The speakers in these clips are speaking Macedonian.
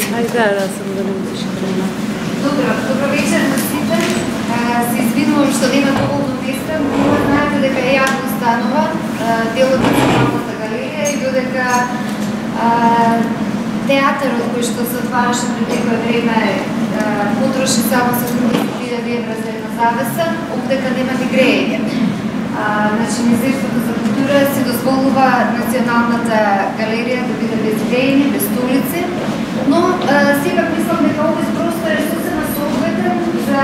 Ајде, да съм да не беше крена. Добро вечер на сите. Се извинувам што нема доволно места, но знаете дека е јавна установа, дел од Националната галерија и додека театарот кој што се отвараше пред некое време потроши само 70.000 евра за една завеса, овдека нема ни грејење. Значи, Министерството за култура се дозволува Националната галерија да биде без грејење, без столици, но сепак мислам дека овој простор е сосема соодветен за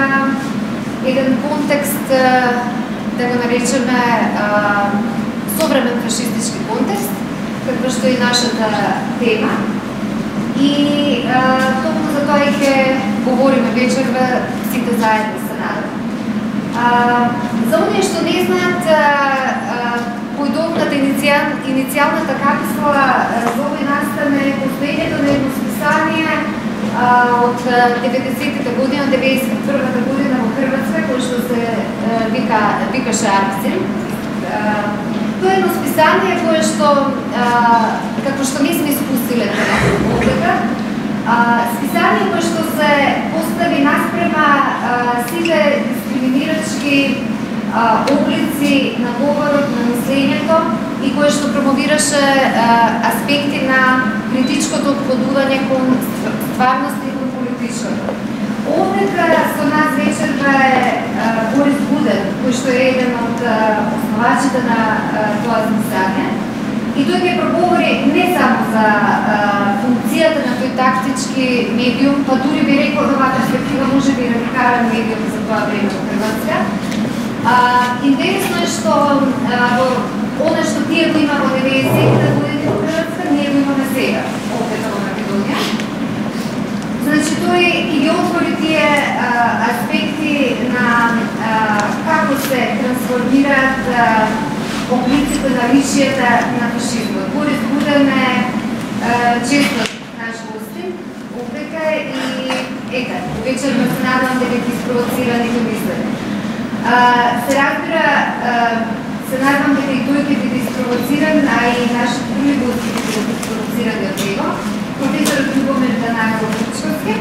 еден контекст, да го наречеме современ фашистички контекст, каква што е нашата тема. И токму за тоа ќе говориме вечерва сите заедно се надам. За оние што не знаат, појдовната иницијалната капсула за овој настан е постоењето на едно списание од 90-тите години, од 91-та година во Хрватска, кој што се викаше Арксим. Тоа е едно списание кое што, како што ми сме искусиле овдека, списание кое што се постави наспрема сите дискриминирачки облици на говорот, на мислењето и кое што промовираше аспекти на критичкото опходување кон стварност и кон политичкото. Овдека со нас вечерва е Борис Буден, кој што е еден од основачите на тоа списание. И тој ќе проговори не само за функцијата на тој тактички медиум, па дури би рекол од оваа перспектива може би радикален медиум за тоа време во Хрватска. Интересно е што оно што тие го има во 90-те години во Хрватска, ние го имаме сега, овдека во Македонија. Значи, тој и ги отвори тие аспекти на како се трансформираат облиците на личијата на фашизмот. Борис Буден е често наш гостин, овдека и ета, вечерно се надам дека ќе спровоцира некој мислење. Се разбира, се надам дека и тој ќе биде спровоциран, а и нашите други гости ќе бидат спровоцирани од него. Професорот Љубомир Данајлов-Вучковски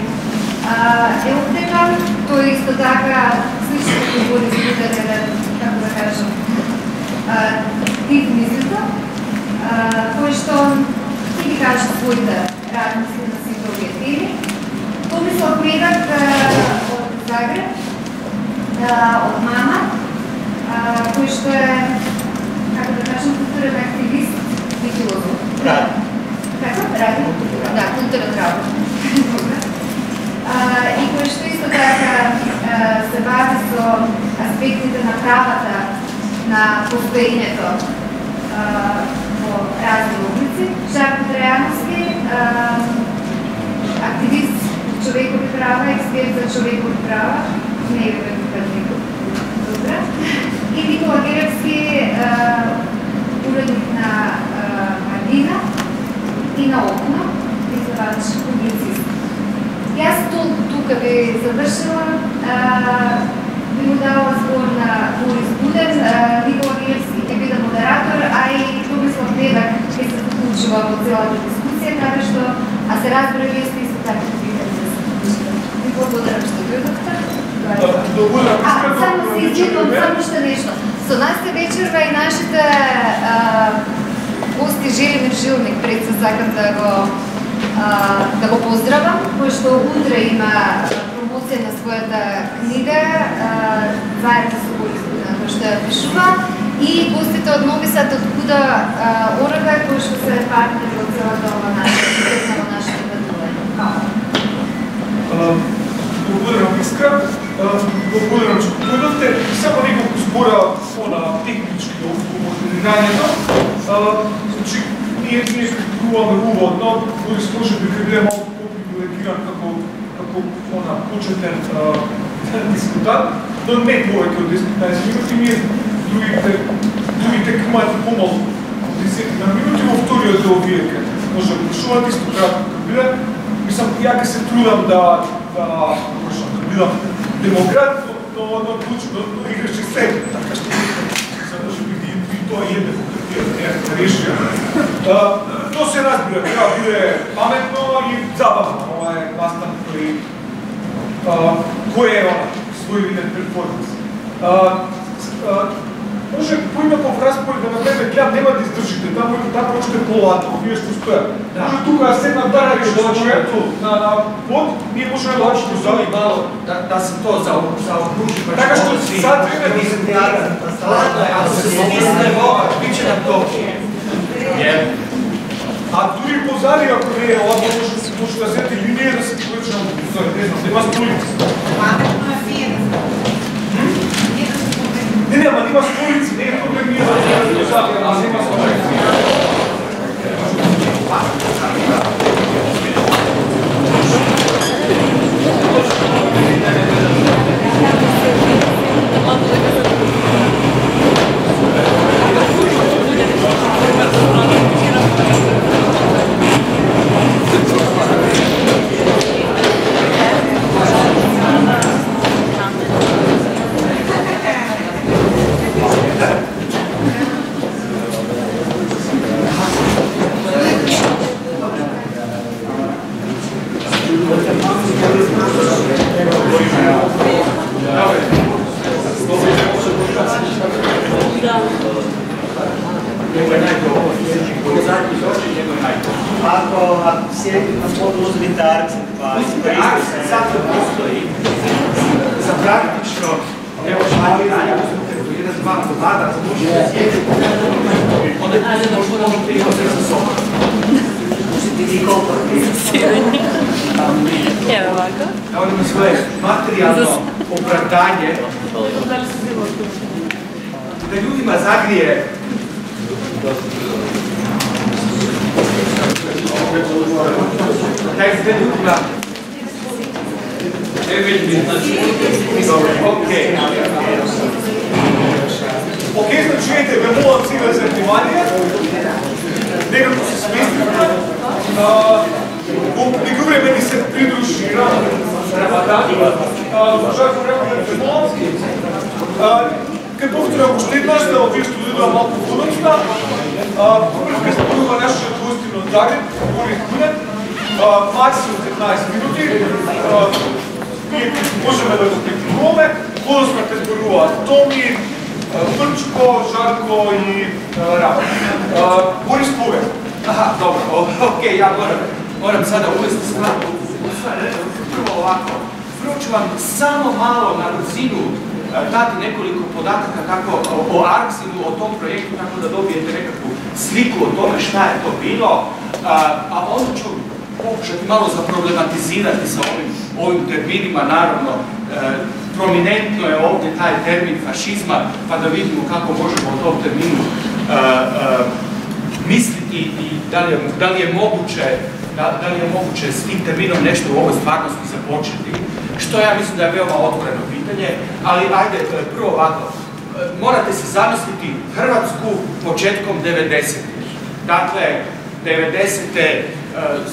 е овдека, тој исто така слично како Борис Буден, како да кажам, тип мислител, кој што ќе ги каже своите размисли на сите овие теми. Томислав Медак од Загреб, од мама, кој што е, како да кажем, културен активист и филозоф. Како? Ради? Да, културен работ. И кој што исто така се бави со аспектите на правата на постоењето во разни облици. Жарко Трајановски, активист човекови права, експерт за човекови права, не е некој. Добра. И Никола Геревски, уредник на Мардина и на Окно, издавач, публицист. Јас толку тука би завршила, би му дала збор на Борис Буден, Никола Геревски ќе биде модератор, а и Томислав Медак ќе се вклучува во целата дискусија, така што, а се разбира, вие сте исто така ќе бидете да се вклучите. Ви благодарам што дојдовте. Само се извинувам, само што нешто. Со нас се вечерва и нашите гости Желимир Жилник, пред се сакам да го поздравам, кој што утре има промоција на својата книга заедно со Борис Буден, кој што ја пишува, и гостите од Нови Сад, од Куда Орага, кој што се партнери од целата ова нашето патување. Благодарам, Искра. Благодарам, што дојдовте. Само неколку збора на технички комунирањето. Значи, ние критикуваме уводно, Борис може би биде малку попривилегиран како почетен дискутант, но не повеќе од 10-15 минути. Ние другите имаат помалку од 10 минути во вториот дел вие може да пишувате исто кратко како биде. Мислам, ја ќе се трудам да бидам демократ, но играше себе, така што може би и тоа е демократија, некако решија. То се разбира, треба биде паметно и забавно. je nastan koji je ona, svoj viden performans. Може, поимако в разпоред да направим хляб, няма да издържите, там още по-ладно, вие ще стоят. Може тук седна да човек на под, ние можем да Точно зови malo da se to zaokruži. Така što sad treba Ladno je, ako se stisnemo, bit će nam to. А дори позади, ако не е ладно, може да взете линия да се повече на позади, не знам, нема столици. Не, ама нема столици, не е проблем ние да взете позади, ама нема столици. Ako sjedi na podu uzmite akcent, pa iskoristite se. Zato postoji za praktično, evo šaliranje, uzmite tu jedan, dva komada, možete sjediti, onda možete i ovdje za sobom. Možete i koliko Evo ovako. da on ima svoje materijalno opravdanje, da ljudima zagrije taj izgled ljudima. Ok, znači vidite, vemola cilja za vнимание, nekako se smestite, neko vreme mi se pridružira, žako vreme vemola, kad повторя още еднъж да вие ще дойда малко по-дъчна, въпреки спорува нашия гостин от Загреб, Борис Кунев, максимум 15 минути, ние можем да го прикриваме, хубаво сме те спорува Томи, Brčko, Žarko i Rama. Boris Kuvek. Aha, dobro, okej, ja moram sada uvesti stvar. Prvo ovako, prvo ću vam samo malo na brzinu dati nekoliko podataka kako o Arksinu, o tom projektu, tako da dobijete nekakvu sliku o tome šta je to bilo, a onda ću pokušati malo zaproblematizirati sa ovim terminima, naravno, prominentno je ovdje taj termin fašizma, pa da vidimo kako možemo o tom terminu misliti i da li je moguće s tim terminom nešto u ovoj stvarnosti započeti, što ja mislim da je veoma otvoreno pitanje, ali ajde, prvo ovako, morate se zamisliti Hrvatsku početkom 90-ih. Dakle, 90-te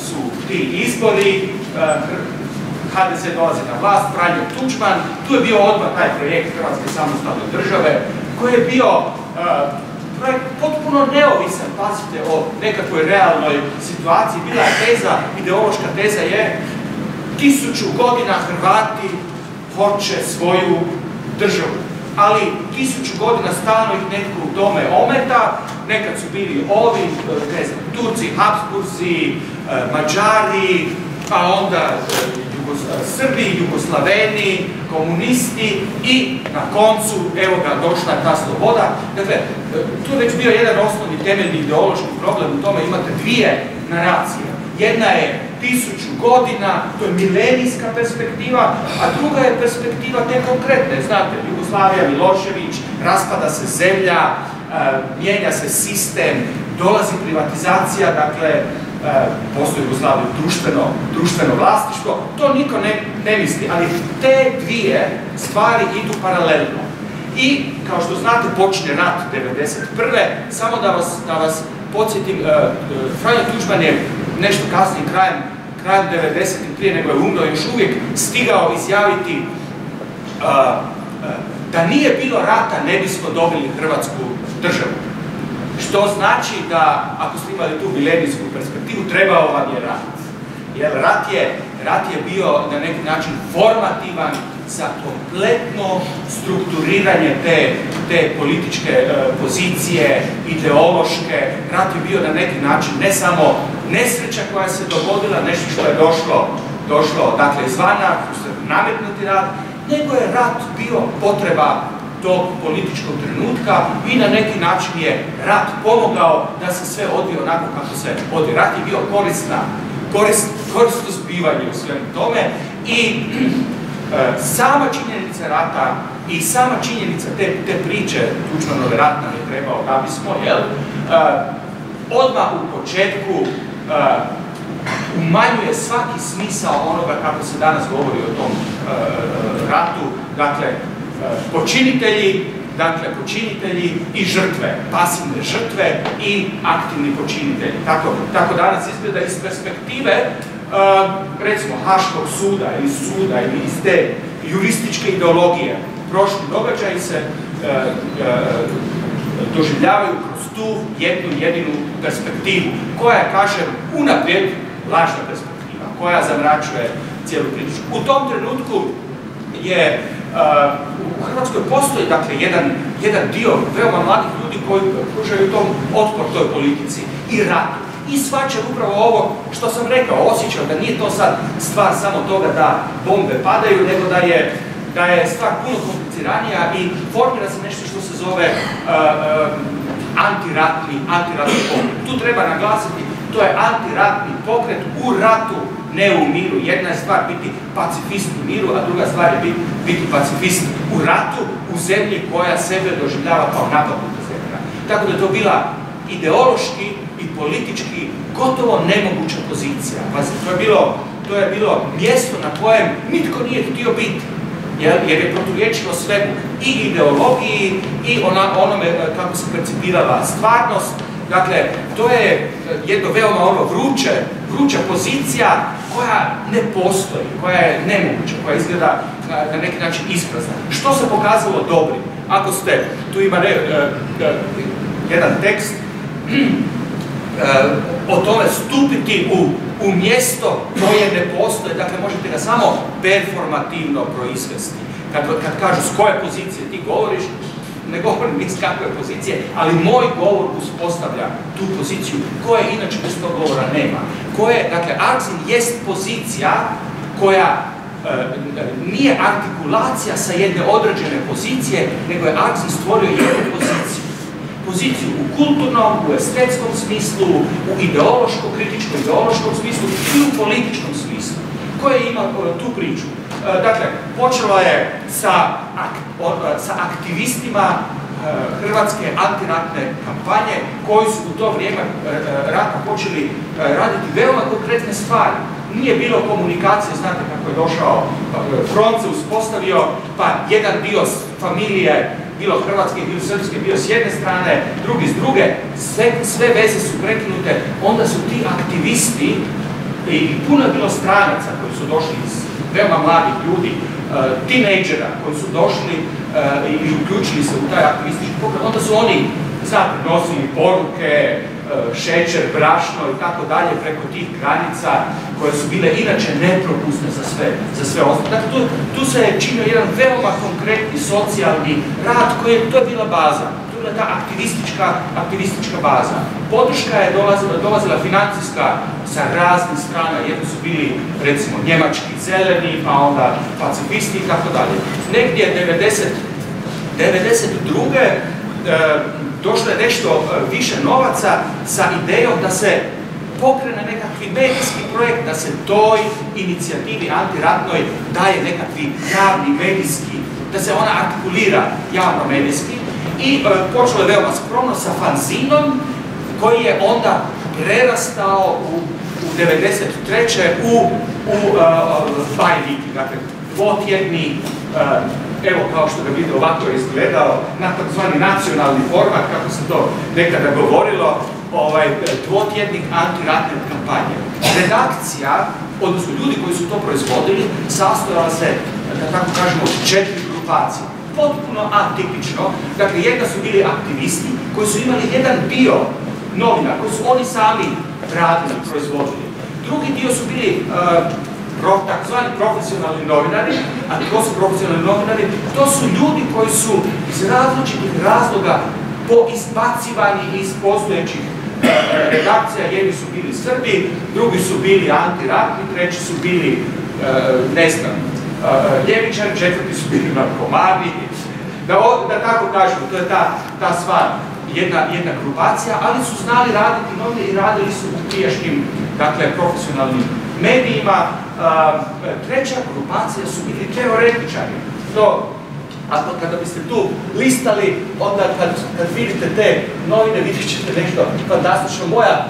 su ti izbori, HDZ dolazi na vlast, Franjo Tuđman, tu je bio odmah taj projekt Hrvatske samostalne države, koji je bio projekt potpuno neovisan, pazite, o nekakvoj realnoj situaciji. Bila je teza, ideološka teza je 1000 godina Hrvati hoće svoju državu, ali 1000 godina stalno ih netko u tome ometa, nekad su bili ovi, ne znam, Turci, Habsburzi, Mađari, pa onda Srbi, Jugoslaveni, komunisti i na koncu, evo ga, došla ta sloboda. Dakle, tu je već bio jedan osnovni temeljni ideološki problem u tome, imate dvije naracije. Jedna je 1000 godina, to je milenijska perspektiva, a druga je perspektiva te konkretne. Znate, Jugoslavija, Milošević, raspada se zemlja, mijenja se sistem, dolazi privatizacija, dakle, postoji Jugoslaviju društveno vlasništvo, to niko ne misli, ali te dvije stvari idu paralelno. I, kao što znate, počne rat 1991. Samo da vas podsjetim, Franjo Tuđman je nešto kasnije, krajem 90. prije nego je umro, još uvijek stigao izjaviti da nije bilo rata ne bismo dobili Hrvatsku državu. Što znači da, ako ste imali tu milenijsku perspektivu, trebao vam je rat. Jer rat je bio na neki način formativan za kompletno strukturiranje te političke pozicije, ideološke. Rat je bio na neki način ne samo nesreća koja se dogodila, nešto što je došlo dakle izvana, nametnuti rat, nego je rat bio potreba tog političkog trenutka i na neki način je rat pomogao da se sve odvije onako kako se odvije. Rat je bio korisno zbivanje u svemu tome i sama činjenica rata i sama činjenica te priče Tuđmanove rat nam je trebao da bismo, odmah u početku umanjuje svaki smisao onoga kako se danas govori o tom ratu, dakle počinitelji i žrtve, pasivne žrtve i aktivni počinitelji. Tako danas izgleda iz perspektive recimo Haškog suda ili iz te jurističke ideologije. Prošli događaji se doživljavaju kroz tu jednu jedinu perspektivu, koja je, kažem, unaprijed lažna perspektiva, koja zamračuje cijelu priču. U tom trenutku je u Hrvatskoj postoji dakle jedan dio veoma mladih ljudi koji pružaju tom otpor toj politici i ratu. I shvaćaju upravo ovo što sam rekao, osjećam da nije to sad stvar samo toga da bombe padaju, nego da je stvar puno kompliciranija i formira se nešto što se zove antiratni pokret. Tu treba naglasiti, to je antiratni pokret u ratu, ne u miru. Jedna je stvar biti pacifist u miru, a druga stvar je biti pacifist u ratu, u zemlji koja sebe doživljava kao napadnuta zemlja. Tako da je to bila ideološki i politički gotovo nemoguća pozicija. To je bilo mjesto na kojem nitko nije htio biti, jer je proturječilo svemu, i ideologiji i onome kako se percipirala stvarnost. Dakle, to je jedno veoma vruća pozicija koja ne postoji, koja je nemoguća, koja izgleda na neki način isprazna. Što se pokazalo dobrim? Ako ste, tu ima jedan tekst o tome stupiti u mjesto koje ne postoje, dakle možete ga samo performativno proizvesti. Kad kažu s koje pozicije ti govoriš, ne govorim ni s kakve pozicije, ali moj govor uspostavlja tu poziciju koje inače bez tog govora nema. Dakle, Argzin jest pozicija koja nije artikulacija sa jedne određene pozicije, nego je Argzin stvorio jednu poziciju. Poziciju u kulturnom, u estetskom smislu, u kritičko-ideološkom smislu i u političkom smislu. Koje ima tu priču? Dakle, počelo je sa aktivistima hrvatske antiratne kampanje koji su u to vrijeme rata počeli raditi veoma konkretne stvari. Nije bilo komunikacije, znate kako je došao front se uspostavio, pa jedan dio familije, bilo hrvatske, bilo srpske, bio s jedne strane, drugi s druge, sve veze su prekinute, onda su ti aktivisti, i puno je bilo stranaca koji su došli iz veoma mladih ljudi, tinejdžera koji su došli i uključili se u taj aktivistički pokret, onda su oni, znate, nosili poruke, šećer, brašno i tako dalje preko tih granica koje su bile inače nepropusne za sve ostalo. Dakle, tu se je činio jedan veoma konkretni socijalni rad to je bila baza. To je bila ta aktivistička baza. Podrška je dolazila financijska sa raznih strana. Jedni su bili, recimo, njemački zeleni, pa onda pacifisti i tako dalje. Negdje 1992. Došlo je nešto više novaca sa idejom da se pokrene nekakvi medijski projekt, da se toj inicijativi antiratnoj daje nekakvi javni medijski, da se ona artikulira javno medijski i počelo je veoma skromno sa fanzinom koji je onda prerastao u 1993. u bajviki, dakle dvotjedni, evo kao što ga vidi ovako je izgledao, na takozvani nacionalni format, kako se to nekada govorilo, dvotjednik antiratne kampanje. Redakcija, odnosno ljudi koji su to proizvodili, sastojala se, da tako kažemo, od 4 grupacije. Potpuno atipično. Dakle, jedna su bili aktivisti koji su imali jedan dio novina koji su oni sami radili, proizvodili. Drugi dio su bili takozvani profesionalni novinari, a tko su profesionalni novinari? To su ljudi koji su iz različitih razloga izbacivani iz postojećih redakcija. Jedni su bili Srbi, drugi su bili antiratni, treći su bili, ne znam, ljevičari, četvrti su bili narkomani. Da tako kažemo, to je ta stvar, jedna grupacija, ali su znali raditi novine i radili su u prijašnjim, dakle, profesionalnim medijima. Treća grupacija su bili teoretičari. Kada biste tu listali, onda kad vidite te novine, vidjet ćete nešto fantastično. Moja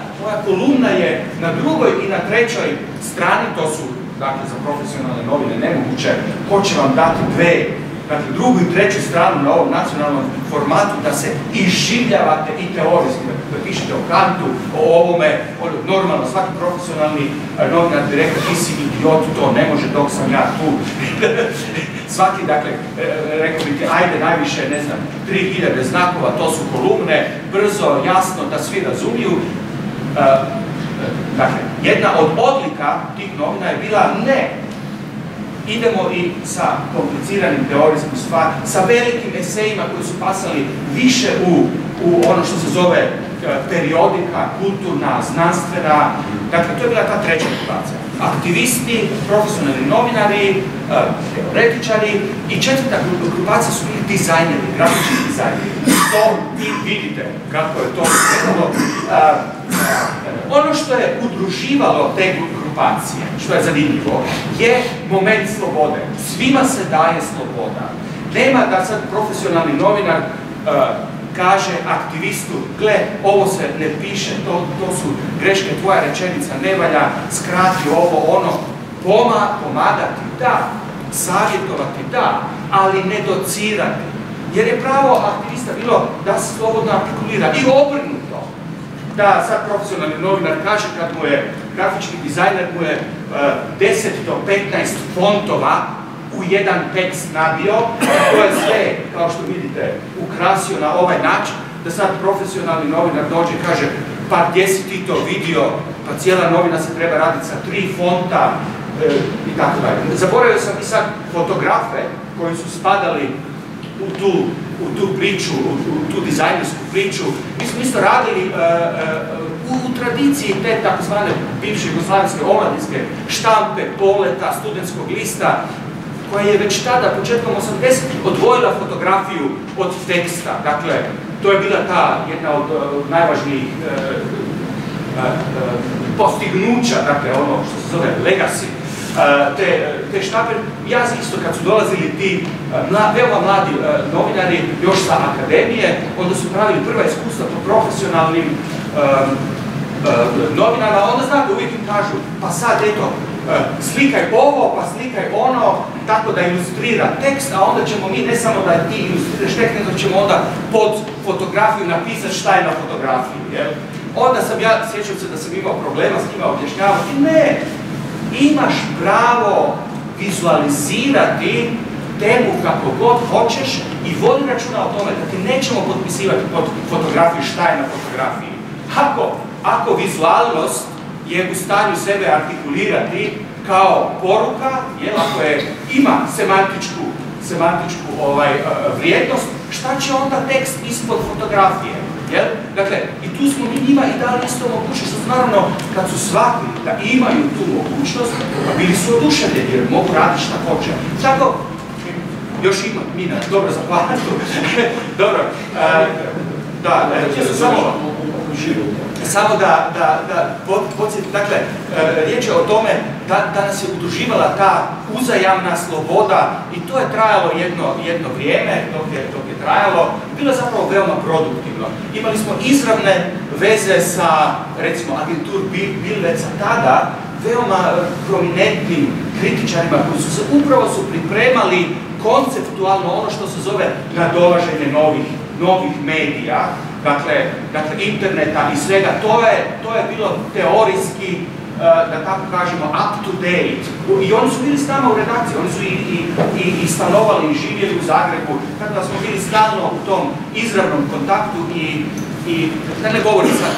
kolumna je na drugoj i na trećoj strani, to su, dakle, za profesionalne novine nemoguće. Ko će vam dati dakle, drugu i treću stranu na ovom nacionalnom formatu da se iživljavate i teorijski, da pišete o Kantu, o ovome, normalno, svaki profesionalni novinar bi rekao, ti si idiot, to ne može dok sam ja tu. Svaki, dakle, rekao bi ti, ajde, najviše, ne znam, 3000 znakova, to su kolumne, brzo, jasno, da svi razumiju. Dakle, jedna od odlika tih novina je bila ne. Idemo i sa kompliciranim teorijskim stvarima, sa velikim esejima koji su pasali više u ono što se zove periodika, kulturna, znanstvena. Dakle, to je bila ta treća grupacija. Aktivisti, profesionalni novinari, teoretičari i četvrta grupacija su bili dizajneri, grafički dizajneri. To vi vidite kako je to izgledalo. Ono što je udruživalo te grupacije, što je zanimljivo, je moment slobode. Svima se daje sloboda. Nema da sad profesionalni novinar kaže aktivistu, gle, ovo se ne piše, to su greške, tvoja rečenica ne valja, skrati ovo, ono, pomagati, da, savjetovati, da, ali ne docirati. Jer je pravo aktivista bilo da se slobodno artikulira i obrnuto. Da sad profesionalni novinar kaže kad mu je grafički dizajner mu je 10 do 15 fontova u jedan tekst nabio, to je sve, kao što vidite, ukrasio na ovaj način, da sad profesionalni novinar dođe i kaže pa gdje si ti to vidio, pa cijela novina se treba raditi sa 3 fonta i tako dalje. Zaboravio sam i sad fotografe koji su spadali u tu priču, u tu dizajnersku priču. Mi smo isto radili u tradiciji te takozvane bivše jugoslavenske omladinske štampe, Poleta, studentskog lista, koja je već tada, početkom 80-ih, odvojila fotografiju od teksta. Dakle, to je bila ta jedna od najvažnijih postignuća, dakle, ono što se zove legacy, te štampe. Ja isto, kad su dolazili ti veoma mladi novinari, još sa akademije, onda su pravili prva iskustva po profesionalnim novinama, onda znate, uvijek im kažu, pa sad, eto, slikaj ovo, pa slikaj ono, tako da ilustrira tekst, a onda ćemo mi ne samo da ti ilustriraš tekst, nego ćemo onda pod fotografiju napisati šta je na fotografiji, jel? Onda sam ja, sjećam se da sam imao problema s njima objašnjavati, ne, imaš pravo vizualizirati temu kako god hoćeš i vodi računa o tome da ti nećemo potpisivati pod fotografiju šta je na fotografiji. Ako vizualnost je u stanju sebe artikulirati kao poruka, jel, ako ima semantičku vrijednost, šta će onda tekst ispod fotografije? Jel? Dakle, i tu smo mi njima i dali isto mogućnost, naravno, kad su shvatili da imaju tu mogućnost, bili su oduševljeni jer mogu raditi šta hoće. Tako, još ima, Mina, dobro, za platu. Dobro, samo da podsjetim, dakle, riječ je o tome da nas je udruživala ta uzajamna sloboda i to je trajalo jedno vrijeme, dok je trajalo, bilo je zapravo veoma produktivno. Imali smo izravne veze sa, recimo, agentur Bildeca tada, veoma prominentnim kritičarima koji su se upravo pripremali konceptualno ono što se zove nadolaženje novih medija, dakle interneta i svega, to je bilo teorijski, da tako kažemo, up to date. I oni su bili s nama u redakciji, oni su i stanovali i živjeli u Zagrebu, tako da smo bili stalno u tom izravnom kontaktu i da ne govorim sad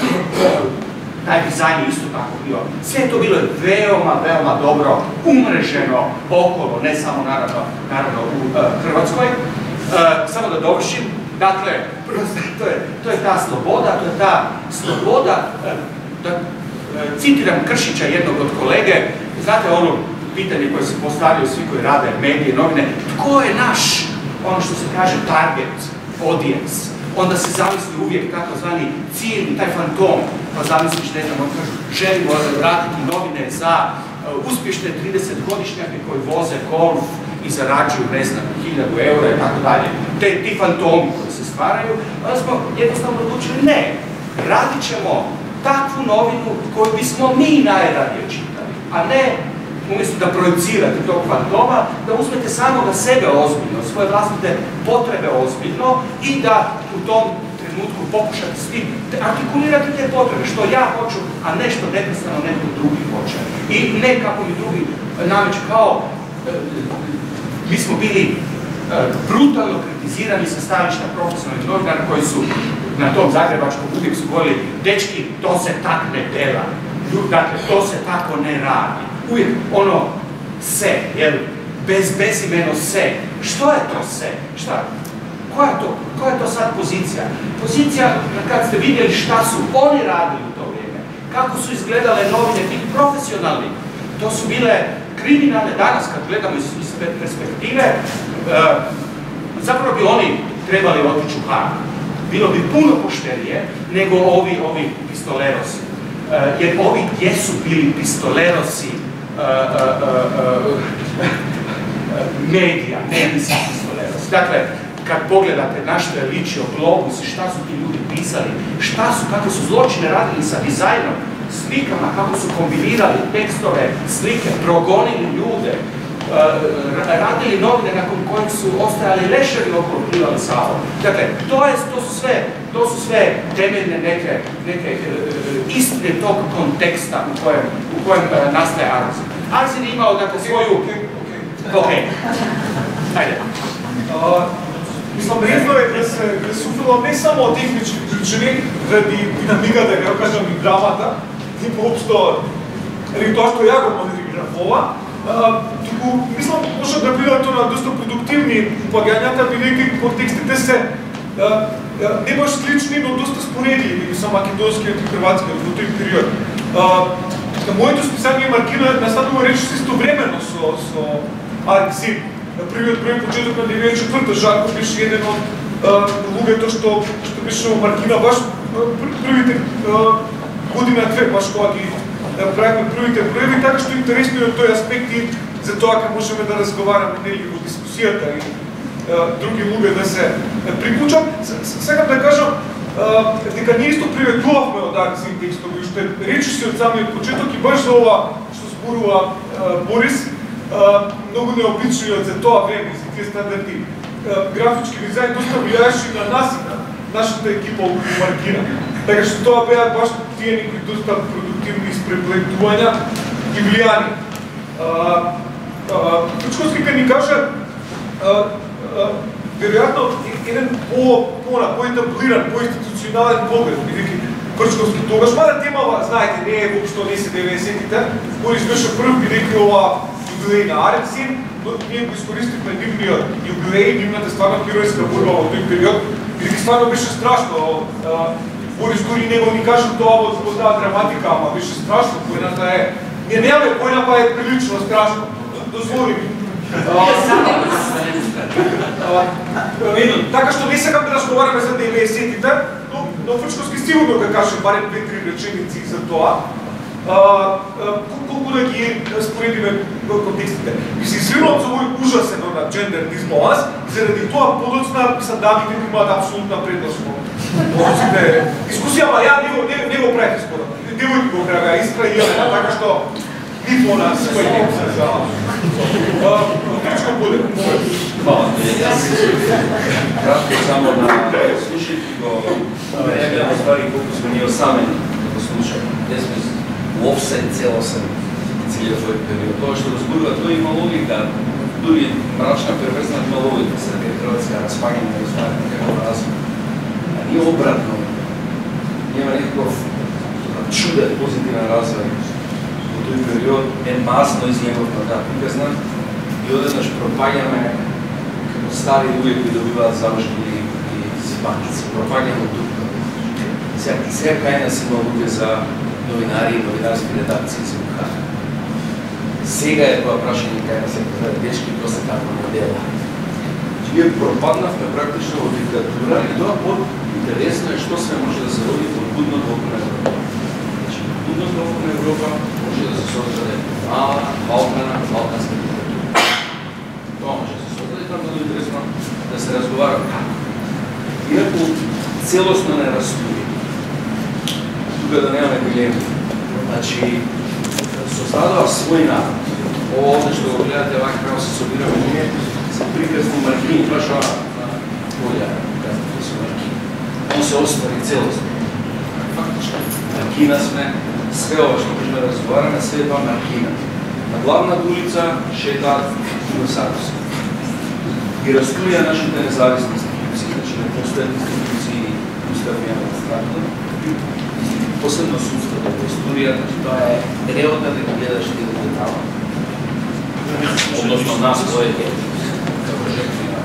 taj dizajn je isto tako bio. Sve je to bilo veoma dobro umreženo okolo, ne samo naravno u Hrvatskoj. Samo da dovršim, dakle, to je ta sloboda, da citiram Kršića, jednog od kolege, znate ono pitanje koje se postavljaju svi koji rade medije, novine, tko je naš, ono što se kaže, target audience? Onda se zamisli uvijek takozvani cilj, taj fantom, pa zamisliš, ne znam, želimo vratiti novine za uspješne 30-godišnjake koji voze golf i zarađuju, ne znam, 1000 eura i tako dalje. Ti fantomi koji se stvaraju, onda smo jednostavno odlučili, ne, radit ćemo takvu novinu koju bismo mi najradije čitali, a ne umjesto da projicirate tog fantoma, da uzmete samoga sebe ozbiljno, svoje vlastite potrebe ozbiljno i da u tom trenutku pokušate s tim artikulirati te potrebe, što ja hoću, a ne što neprestano neko drugi hoće. I ne kako mi drugi nameću, kao mi smo bili brutalno kritizirani sa stajališta profesionalnih novinara koji su na tom zagrebačkom uvijek su govorili, dečki, to se tak ne dela, dakle, to se tako ne radi. Uvijek ono se, jel, bezimeno se. Što je to se? Šta? Koja je to sad pozicija? Pozicija kad ste vidjeli šta su oni radili u to vrijeme, kako su izgledale novine tih profesionalnih, to su bile kriminalne danas, kad gledamo iz perspektive, zapravo bi oni trebali otići u Hag. Bilo bi puno poštenije nego ovi pistolerosi. Jer ovi jesu bili pistolerosi medija, medijski pistolerosi. Dakle, kad pogledate na što je ličio Globus i šta su ti ljudi pisali, kako su zločine radili sa dizajnom, slikama, kako su kombinirali tekstove, slike, progonili ljude, radili novine nakon kojih su ostajali leševi okolo plivali Savom. Dakle, to su sve temeljne neke istine tog konteksta u kojem nastaje Arzen. Arzen je imao, dakle, svoju... Okej. Ajde. Mislim, redno je da se ufilo ne samo tehnički prичини, ради динамика, да го кажам, и драмата, и поопшто, тоа што ја го моделирам ова, туку, мислам, може да бидат на доста продуктивни упаѓањата, бидејќи контекстите се не баш слични, но доста споредни, меѓу са македонскиот и хрватскиот во тој период. Моето списание Маркина настанува речиси истовремено со Арксин. Првиот почеток на 94-та, Жако беше еден од луѓето што беше во Маркина баш првите година-две, баш кога ги правиме првите прояви, така што интересно е тој аспект и за тоа како можеме да разговараме нели во дискусијата и други луѓе да се приклучат. Сакам да кажам дека ние исто приветувавме од Арксин текстови, уште речиси од самиот почеток и баш за ова што зборува Борис, многу необични од за тоа време и за тие стандарди. Графички дизајн доста влијаеше на нас и на нашата екипа у Маркина. Така што тоа беа баш тие некои доста продуктивни испреплетувања и влијани. Крчковски ка ни каже, веројатно еден поетаблиран, поинституционален поглед, бидејќи Крчковски тогаш, мада темава, знаете, не е воопшто не се 90-тите, Борис беше прв, бидејќи ова юбилеј на Арксин, но ние го искористивме нивниот юбилеј, нивната стварно херојска борба во тој период, бидејќи стварно беше страшно. Борис дори него ни кажа тоа во таа драматика, ама беше страшно, војната е... Ние немаме војна, па е прилично страшно. Дозволи ми. Така што не сакам да разговараме за 90-тите, но Фрчковски сигурно ка каже барем 2-3 реченици за тоа. Колку да ги споредиме во контекстите. И се извинувам за овој ужасен на джендер дисбаланс, заради тоа подоцна са дамите имаат апсолутна предност во дискусија, ама ја не го правите според. Девојки го правеа Искра и Јелена, така што нито на свој се за... Крчко буде. Хвала. Кратко само на слушајќи го, не гледам ствари колку сме ние осамени да го слушаме. Не сме офсет целосен целиот овој период. Тоа што го зборува, тоа има логика, дури мрачна перверзна има логика, Србија и Хрватска распаѓање на остварите како разум. А ние обратно, нема некаков чуден позитивен развој во тој период е масно излегот на таа приказна и одеднаш пропаѓаме како стари луѓе кои добиваат завршки и сипаници. Пропаѓаме тук. Сега кај нас има луѓе за новинари и новинарски редакции се укажа. Сега е тоа прашање кај нас е каза дечки, тоа се така модела. Ние пропаднавме практично во диктатура и тоа интересно е што се може да се роди во будната околна Европа. Значи, будната околна Европа може да се создаде мала, балканска диктатура. Тоа може да се создаде, тоа е много интересно да се разговара како. Инаку целосно не растури. Тука да немаме дилеми. Значи, создадува свој народ. Ово овде што го гледате, вака како се собираме ние, се приказни маркини, баш ова полја, казвате се маркини. Он се оствари целосно. Фактично, маркина сме, све ова што можеме да разговараме, све е тоа маркина. На главната улица шетаат диносауруси. И растурија нашите независни институции, значи не постојат институции уставија на страната. Последно судството во историја, значи тоа е реална да го гледаш ти да детала. Односно нас кој е како жертви на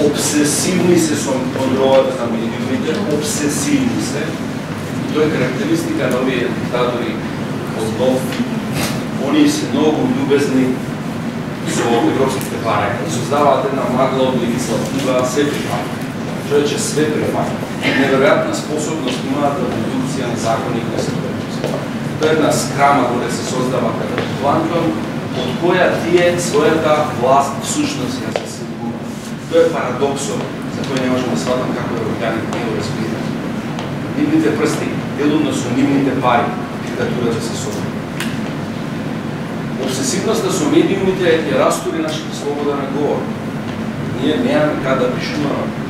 обсесивни се со контролата на медиумите, обсесивни се. И тоа е карактеристика на овие диктатори од нов. Они се многу љубезни со европските пари. Создаваат една магла од легислатива, се прифаќа. Човече све прифаќа. Неверојатна способност имаат за продукција на закони и конституции. Тоа е една скрама која се создава како планктон, од која тие својата власт всушност ја се сигурува. Тоа е парадоксот за кој не можеме да сватам како европјаните не го разбираат. Нивните прсти, делумно со нивните пари, диктатурата се создава. Обсесивноста со медиумите ја растури нашата слобода на говор. Ние немаме каде да пишуваме.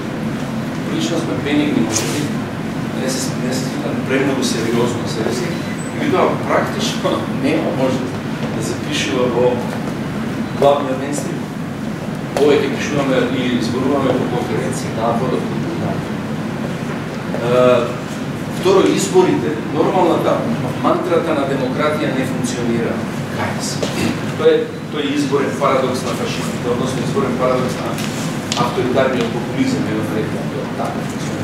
Лично сме бенигни, може би, не се премногу сериозно се и тоа практично нема може да се пишува во главниот мейнстрим. Повеќе пишуваме или зборуваме по конференции, нападот, второ, изборите, нормалната мантрата на демократија не функционира. Кај се? Тој е изборен парадокс на фашистите, односно изборен парадокс на авторитарниот популизам, е отрекнато така функционира.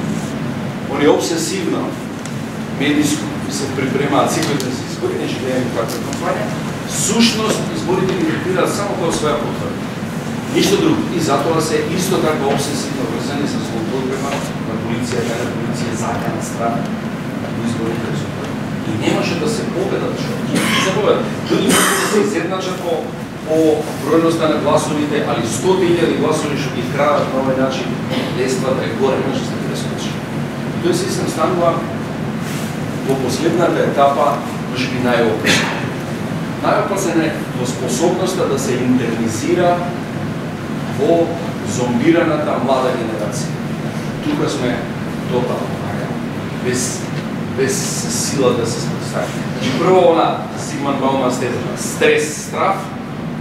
Они обсесивно, медиско, се припремаат секој да се избори, не живееме каква кампања, сушност изборите ги третираат само како своја потврда. Ништо друго. И затоа се исто така обсесивно врзани со злоупотреба на полицијата, на полиција, закана страна во изборните резултати. И не може да се победат човек. Забават, луѓе може да се изедначат по бројноста на гласовите, али 100.000 гласови што ги крадат на овој начин, лествата е горе, може да се прескочи. Тој систем станува во последната етапа, може би најопасен. Најопасен е во способноста да се интернизира во зомбираната млада генерација. Тука сме тотално, без сила да се спостави. Значи, прво она Зигмунд Бауман стезна, стрес, страф,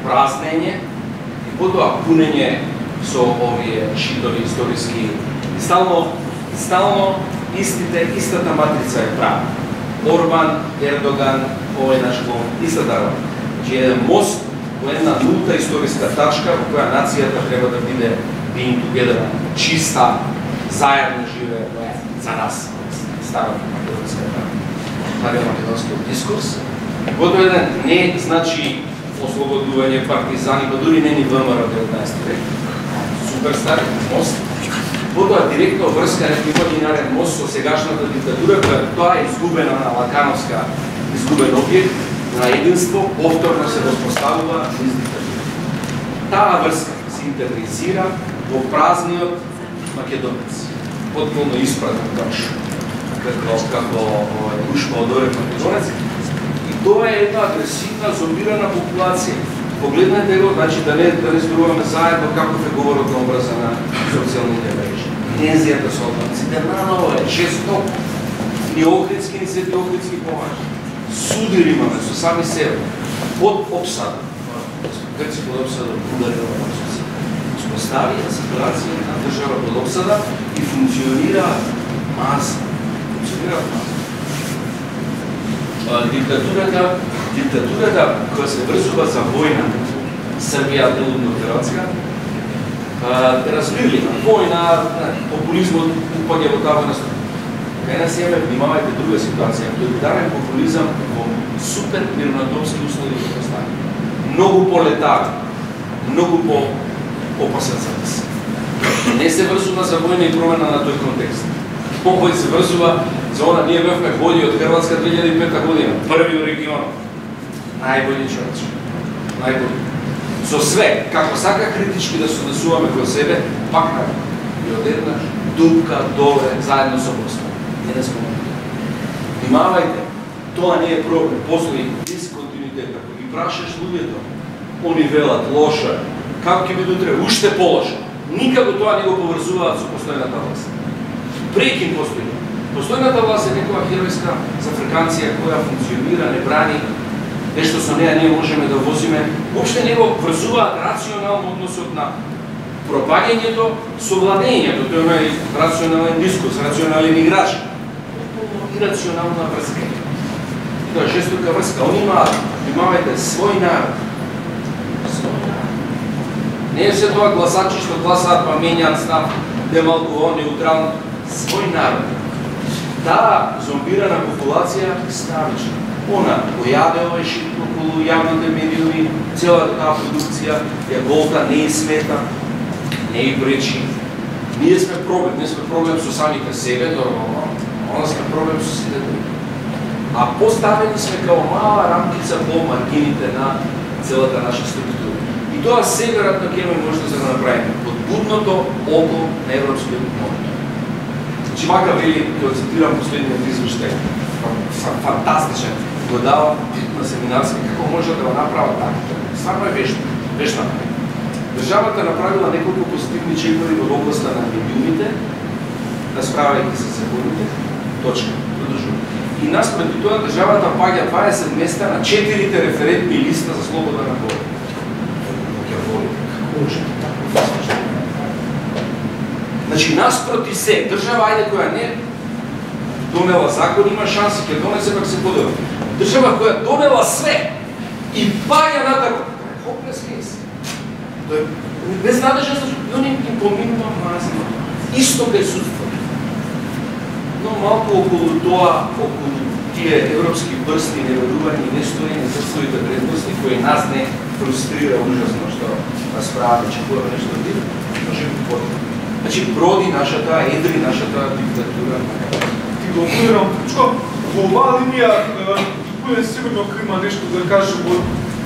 празнење и потоа пунење со овие шитови историски. И стално истата матрица е права. Орбан, Ердоган, овој наш клон, истата работа. Значи, еден мост во една нулта историска тачка во која нацијата треба да биде being together, чиста, заедно живее за нас. Старата македонски дискурс. Потоа еден не значи ослободување партизани, па дури не ни ВМРО 19 век. Супер стар мост. Потоа директно врска имагинарен мост со сегашната диктатура, која тоа е изгубена на лакановска, изгубен објект на единство, повторно се воспоставува низ диктатура. Таа врска се интернизира во празниот македонец. Потполно испразен каш, како ушма од орев македонец. И тоа е една агресивна, зомбирана популација. Погледнете го, значи да не зборуваме заедно каков е говорот на образа на социјалните мрежи. Тензијата со одноците наново е жестоко. Ни Охридски, ни Свети Охридски помажи. Судир имаме со сами себе. Под обсада. Грци под обсада, Бугарија под обсада. Споставија ситуација на држава под обсада и функционира маса. функционира. Диктатурата која се врзува за војна, Србија делумно Хрватска, разбирлива. Војна, популизмот упаѓа во таа војна. Кај нас имаме, внимавајте, друга ситуација, тоталитарен популизам во супер мирнодопски услови во постане. Многу по-летави, многу по-опасен за нас. Не се врзува за војна и промена на тој контекст. Овој се врзува за она, ние бевме води од Хрватска 2005 година, први во регионот. Најбољи човече. Најбољи. Со све, како сака критички да сооднесуваме кон себе, пак и од една дупка доле заедно со Босна. Не да спомнете. Внимавајте, тоа не е проблем, постои дисконтинуитет. Ако ги прашаш луѓето, они велат лошо, како ќе биде утре, уште полошо. Никако тоа не го поврзуваат со постојната власт. Прекин постои. Постојната власт е некоја херојска зафрканција која функционира, не брани, нешто со неа ние можеме да возиме. Воопште не го врзуваат рационално односот на пропаѓањето со владењето. Тоа е рационален дискурс, рационален играч. Ирационална врска. Тоа е жестока врска. Они имаат, имавајте, свој народ. Не е се тоа гласачи што гласаат па менјаат став, де малку неутрално. Свој народ. Таа зомбирана популација ставична. Она појаде овој шит околу јавните медиуми, целата таа продукција, ја голта не е смета, не е пречи. Ние сме проблем со самите себе, нормално, она сме проблем со сите други. А поставени сме као мала рамкица по маргините на целата наша структура. И тоа секојатно ќе може да се го направиме под будното око на европскиот монитор. Значи, Макавели, ќе цитирам последниот извештај, фантастичен, го дава на семинарски како може да го направат така. Стварно е вешна. Државата направила неколку позитивни чекори во областа на медиумите, расправајќи се законите, точка, продолжувам. И наспроти тоа државата паѓа 20 места на 4 референтни листа за слобода на говор. Како може така? Значи, наспроти се, држава, ајде, која не донела закон, има шанси, ќе донесе, пак се подела. Држава која донела све и паѓа натако. Хоплес кейс. Без надежност, но не им поминува мазно. Исто кај судство. Но малку околу тоа, околу тие европски брсти, неверување, нестоење за своите вредности, кои нас не фрустрира ужасно, што расправаме, чекуваме нешто да биде, може би потреба. Значи, броди нашата, едри нашата диктатура. Ти го оперирам, во оваа линија, будем сигурно ако има нешто да кажа,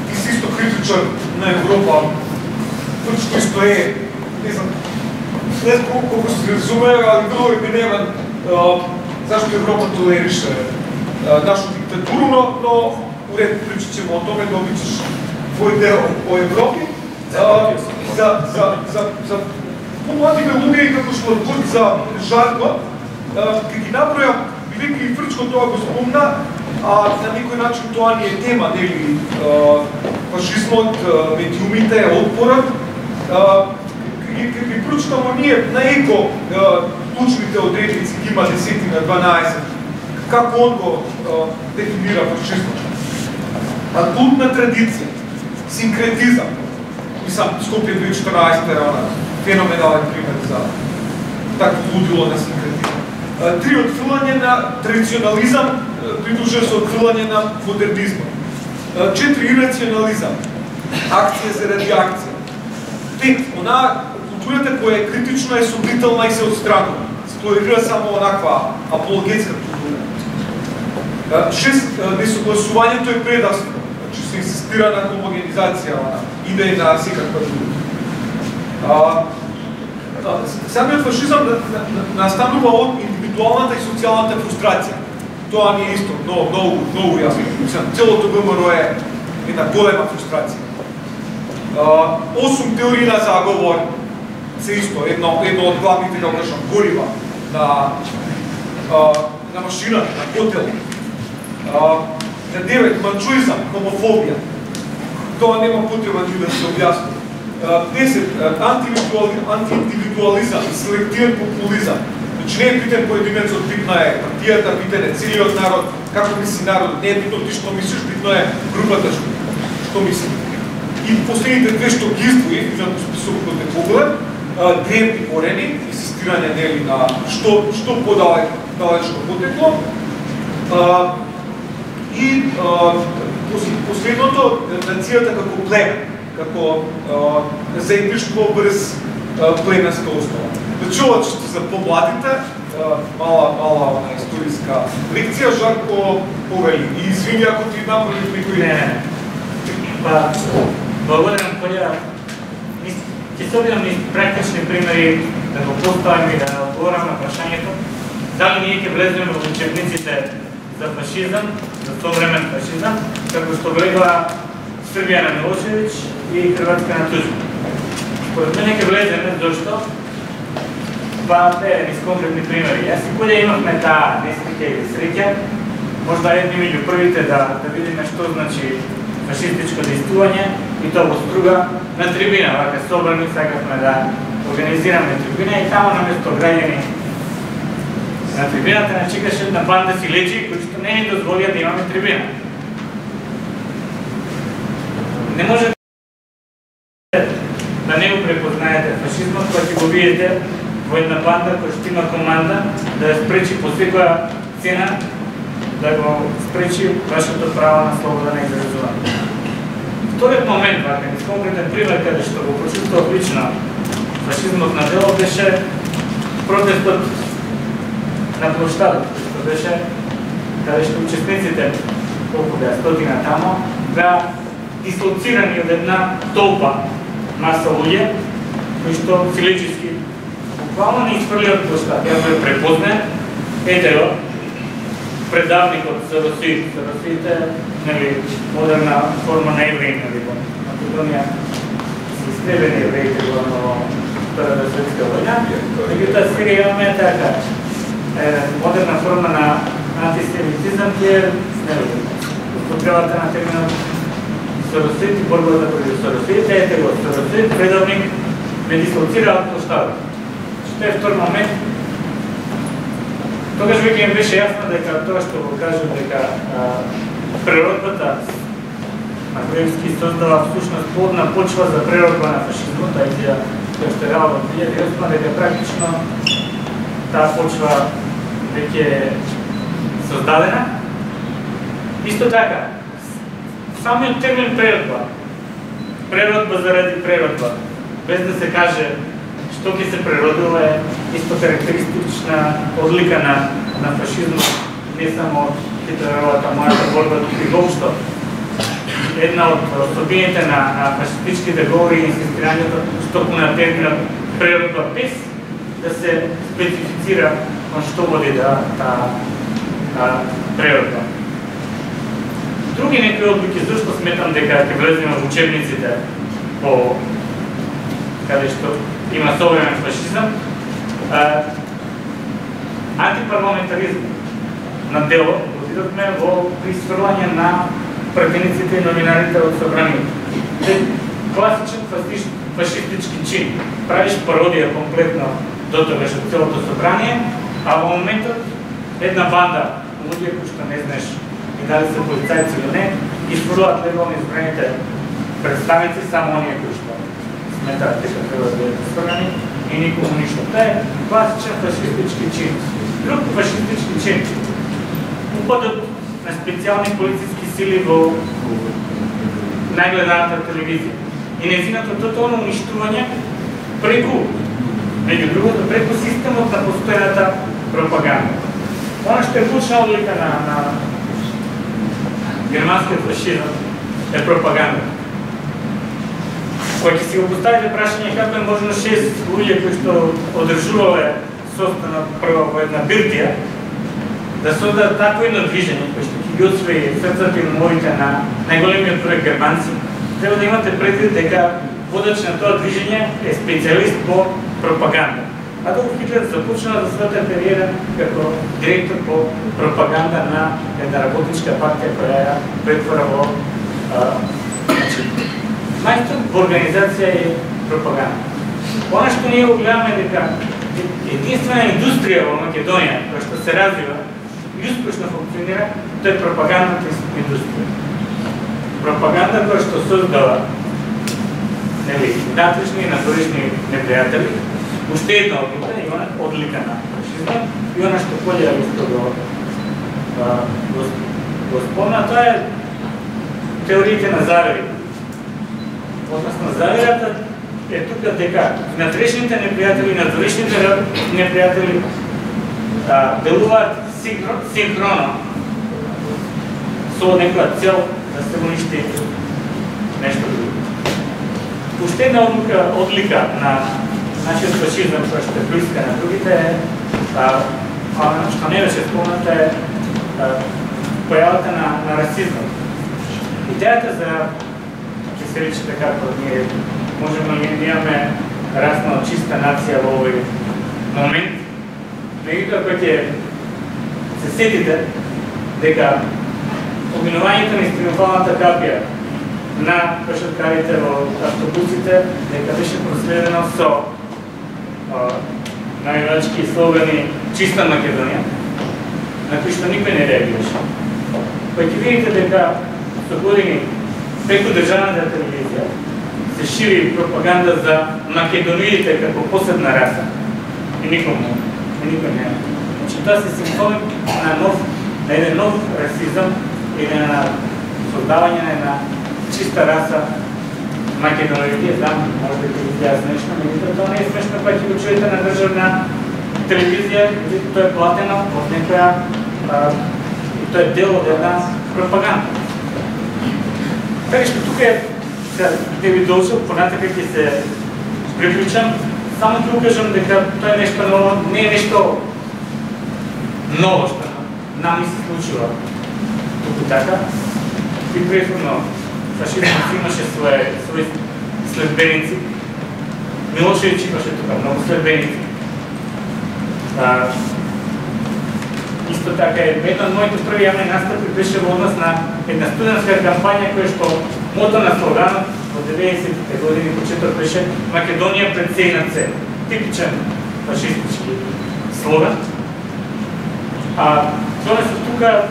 ти си исто критичар на Европа, Турчко исто е, не знам колку се разуме, али било е гневен зашто Европа толерише нашу диктатуру, но уред причичемо о томе да обичаш твој дел по Европи. За помладите луѓе и како што работи за Жарко, ке ги наброја, бидејќи и Фрчко тоа го спомна, на некој начин тоа ни е тема, нели, фашизмот, медиумите, отпорот. Ке прочитамо ние на ЕКО клучните одредници, ги има 10 на 12, како он го дефинира фашизмот. Култна традиција, синкретизам, мислам, Скопје 2014 е феноменален пример за такво лудило на синкретизам. 3 отфрлање на традиционализам, придружен со отфрлање на модернизма. 4 ирационализам, акција заради акција. 5 онаа културата која е критична, е сомнителна и се отстранува. Се толерира само онаква апологетска култура. 6 несогласувањето е предавство. Значи се инсистира на хомогенизација, идеја на секаква друга. Самиот фашизам настанува од индивидуалната и социјалната фрустрација. Тоа ни е исто, многу јасно. Целото ВМРО е една голема фрустрација. 8 теории на заговор се исто, едно од главните, да кажам, горива на машината, на котел. На 9 мачуизам, хомофобија. Тоа нема потреба ни да се објасни. 10 антииндивидуализам, селективен популизам. Значи не е битен поединецот, битна е партијата, битен е целиот народ, како мисли народот, не е битно ти што мислиш, битно е групата што мисли. И последните две што ги издвои, изам списокот е поглед, древни корени, инсистирање нели на што подалечно потекло. И последното, нацијата како племе, како заедништво врз племенска основа. Значи ова што за помладите, мала историска лекција, Жарко повели. И извини ако ти направи некои... Не. Благодарам, Колја. Ќе се обидам и практични примери да го поставим и да одговорам на прашањето. Дали ние ќе влеземе во учебниците за фашизам, за современ фашизам, како што влегла Србија на Милошевиќ и Хрватска на Туđman. Според мене ќе влеземе, зашто? Па низ конкретни примери. Јас и Колја имавме таа несреќа или среќа, можда едни меѓу првите да видиме што значи фашистичко действување и тоа во Струга на трибина, вака собрани, сакавме да организираме трибина и тамо наместо граѓани на трибината не чекаше една банда силечи кои што не ни дозволија да имаме трибина. Не може да не го препознаете фашизмот, кога ќе го видите во една банда која што има команда да ја спречи по секоја цена да го спречи вашето право на слобода на изразување. Вториот момент, вака, низ конкретен пример, каде што го почувствував лично фашизмот на дело, беше протестот на площадот, што беше каде што учесниците, колку беа стотина тамо, беа дислоцирани од една толпа маса луѓе, кои што силечиски буквално не изфрли од площад. Јас го препознаем, ете го, предавникот СРСИ. СРСИ-те, нели, модерна форма на евреи, нели, во Македонија се истребени евреите во Втората светска војна. Меѓутоа сега имаме така модерна форма на антисемитизам, ќе е употребата на терминот СРСИ и борбата против СРСИ-те, ете го, СРСИ предавник ме дислоцира од площадот. Што е втор момент? Тогаш веќе им беше јасно дека тоа што го кажам дека преродбата на Груевски создава всушност плодна почва за преродба на фашизмот, а идеја која што е реално во 2008 дека практично таа почва веќе е создадена. Исто така, самиот термин преродба заради преродба, без да се каже што ќе се преродува е исто карактеристична одлика на фашизмот, не само од Хитлеровата мојата борба, и воопшто една од особините на фашистичките говори и инсистирањето што на терминот преродба без да се специфицира на што води таа преродба. Други некои одлики, зашто сметам дека ќе влеземе во учебниците по каде што има современ фашизам, антипарламентаризм на дело отидовме во присврлање на пратениците и новинарите од собранието. Класичен фашистички чин. Правиш пародија комплетно до тогаш од целото собрание, а во моментот една банда луѓе кои што не знаеш и дали се полицајци или не, изфрлаат легално избраните представници, само оние кои што сметаат дека треба да бидат свргани и никому ништо. Тоа е класичен фашистички чин. Друг фашистички чин. Упадот на специјални полициски сили во најгледаната телевизија. И нејзиното тотално уништување преку, меѓу другото, преку системот на постојната пропаганда. Она што е клучна одлика на германскиот фашизам е пропаганда. Кога ќе си го поставите прашање како е можно 6 луѓе кои што одржувале состанок прво во една биртија да создадат такво едно движење кој што ќе ги освои срцата и умовите на најголемиот број германци, треба да имате предвид дека водач на тоа движење е специјалист по пропаганда. Адолф Хитлер започна да својата кариера како директор по пропаганда на една работничка партија која ја претвора во мајстор во организација и пропаганда. Она што ние го гледаме дека Единствена индустрија во Македонија која што се развива и успешно функционира, тоа е пропагандната индустрија. Пропаганда која што создава натришни и надворешни непријатели, уште една одлика на фашизмот и она што Колева исто го спомна, тоа е теориите на завери. Односно, заверата е тука дека внатрешните непријатели и надворешните непријатели делуваат синхроно со некоја цел да се уништи нешто друго. Уште една одлика на нашиот фашизам која што е блиска на другите е, што не беше спомната е појавата на расизмот. Идејата за, ќе се рече така, ние можеме ли да имаме расна чиста нација во овој момент, меѓутоа кој ќе се сетите дека обвинувањето на триумфалната капија на пешаткарите во автобусите дека беше проследено со навивачки слогани "Чиста Македонија", на кои што никој не реагираше. Кој ќе видите дека со години преку државната телевизија се шири пропаганда за македониите како посебна раса и никој не. Значи тоа се симптоми на еден нов расизам или на создавање на една чиста раса македониите. Знам, може да ќе ви јас нешто, меѓутоа тоа не е смешно кога ќе го чуете на државна телевизија, тоа е платено од некоја и тоа е дел од една пропаганда. Така што тука е, да ви должам, понатака ќе се приклучам, само ќе укажам дека тоа е нешто ново, не е нешто ново што нам ми се случува туку така. И претходно фашизмот имаше своји следбеници. Милошевиќ имаше тука многу следбеници. Исто така едно од моите први јавни настапи беше во однос на една студентска кампања која што мото на слоганот во 90-тите години почеток беше "Македонија пред се и над се". Типичен фашистички слоган. Донесов тука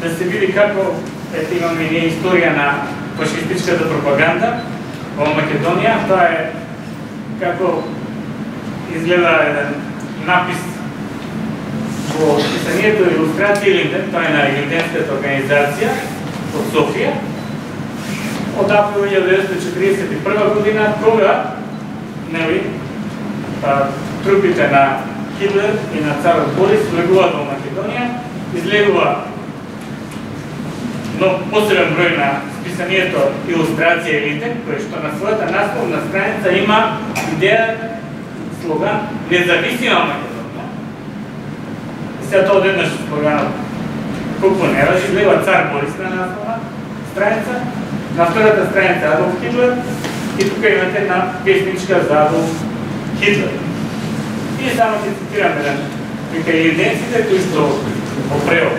да се види како имаме ние историја на фашистичката пропаганда во Македонија. Тоа е како изгледа еден напис во писанието Илустрација Илинден, тоа е на Илинденската организација од Софија, од април 1941 година, кога трупите на Хитлер и на царот Борис влегуваат во Македонија, излегува но посебен број на списанието Илустрација Илинден, кој што на својата насlovна страница има идеја, слоган "Независима Македонија". И сега тоа одеднаш слоганот колку не важи, излегува цар Борис на насlovна страница, на втората страница Адолф Хитлер и тука имате една песничка за Адолф Хитлер. И само ќе цитирам еден вика илинденците кои што во превод,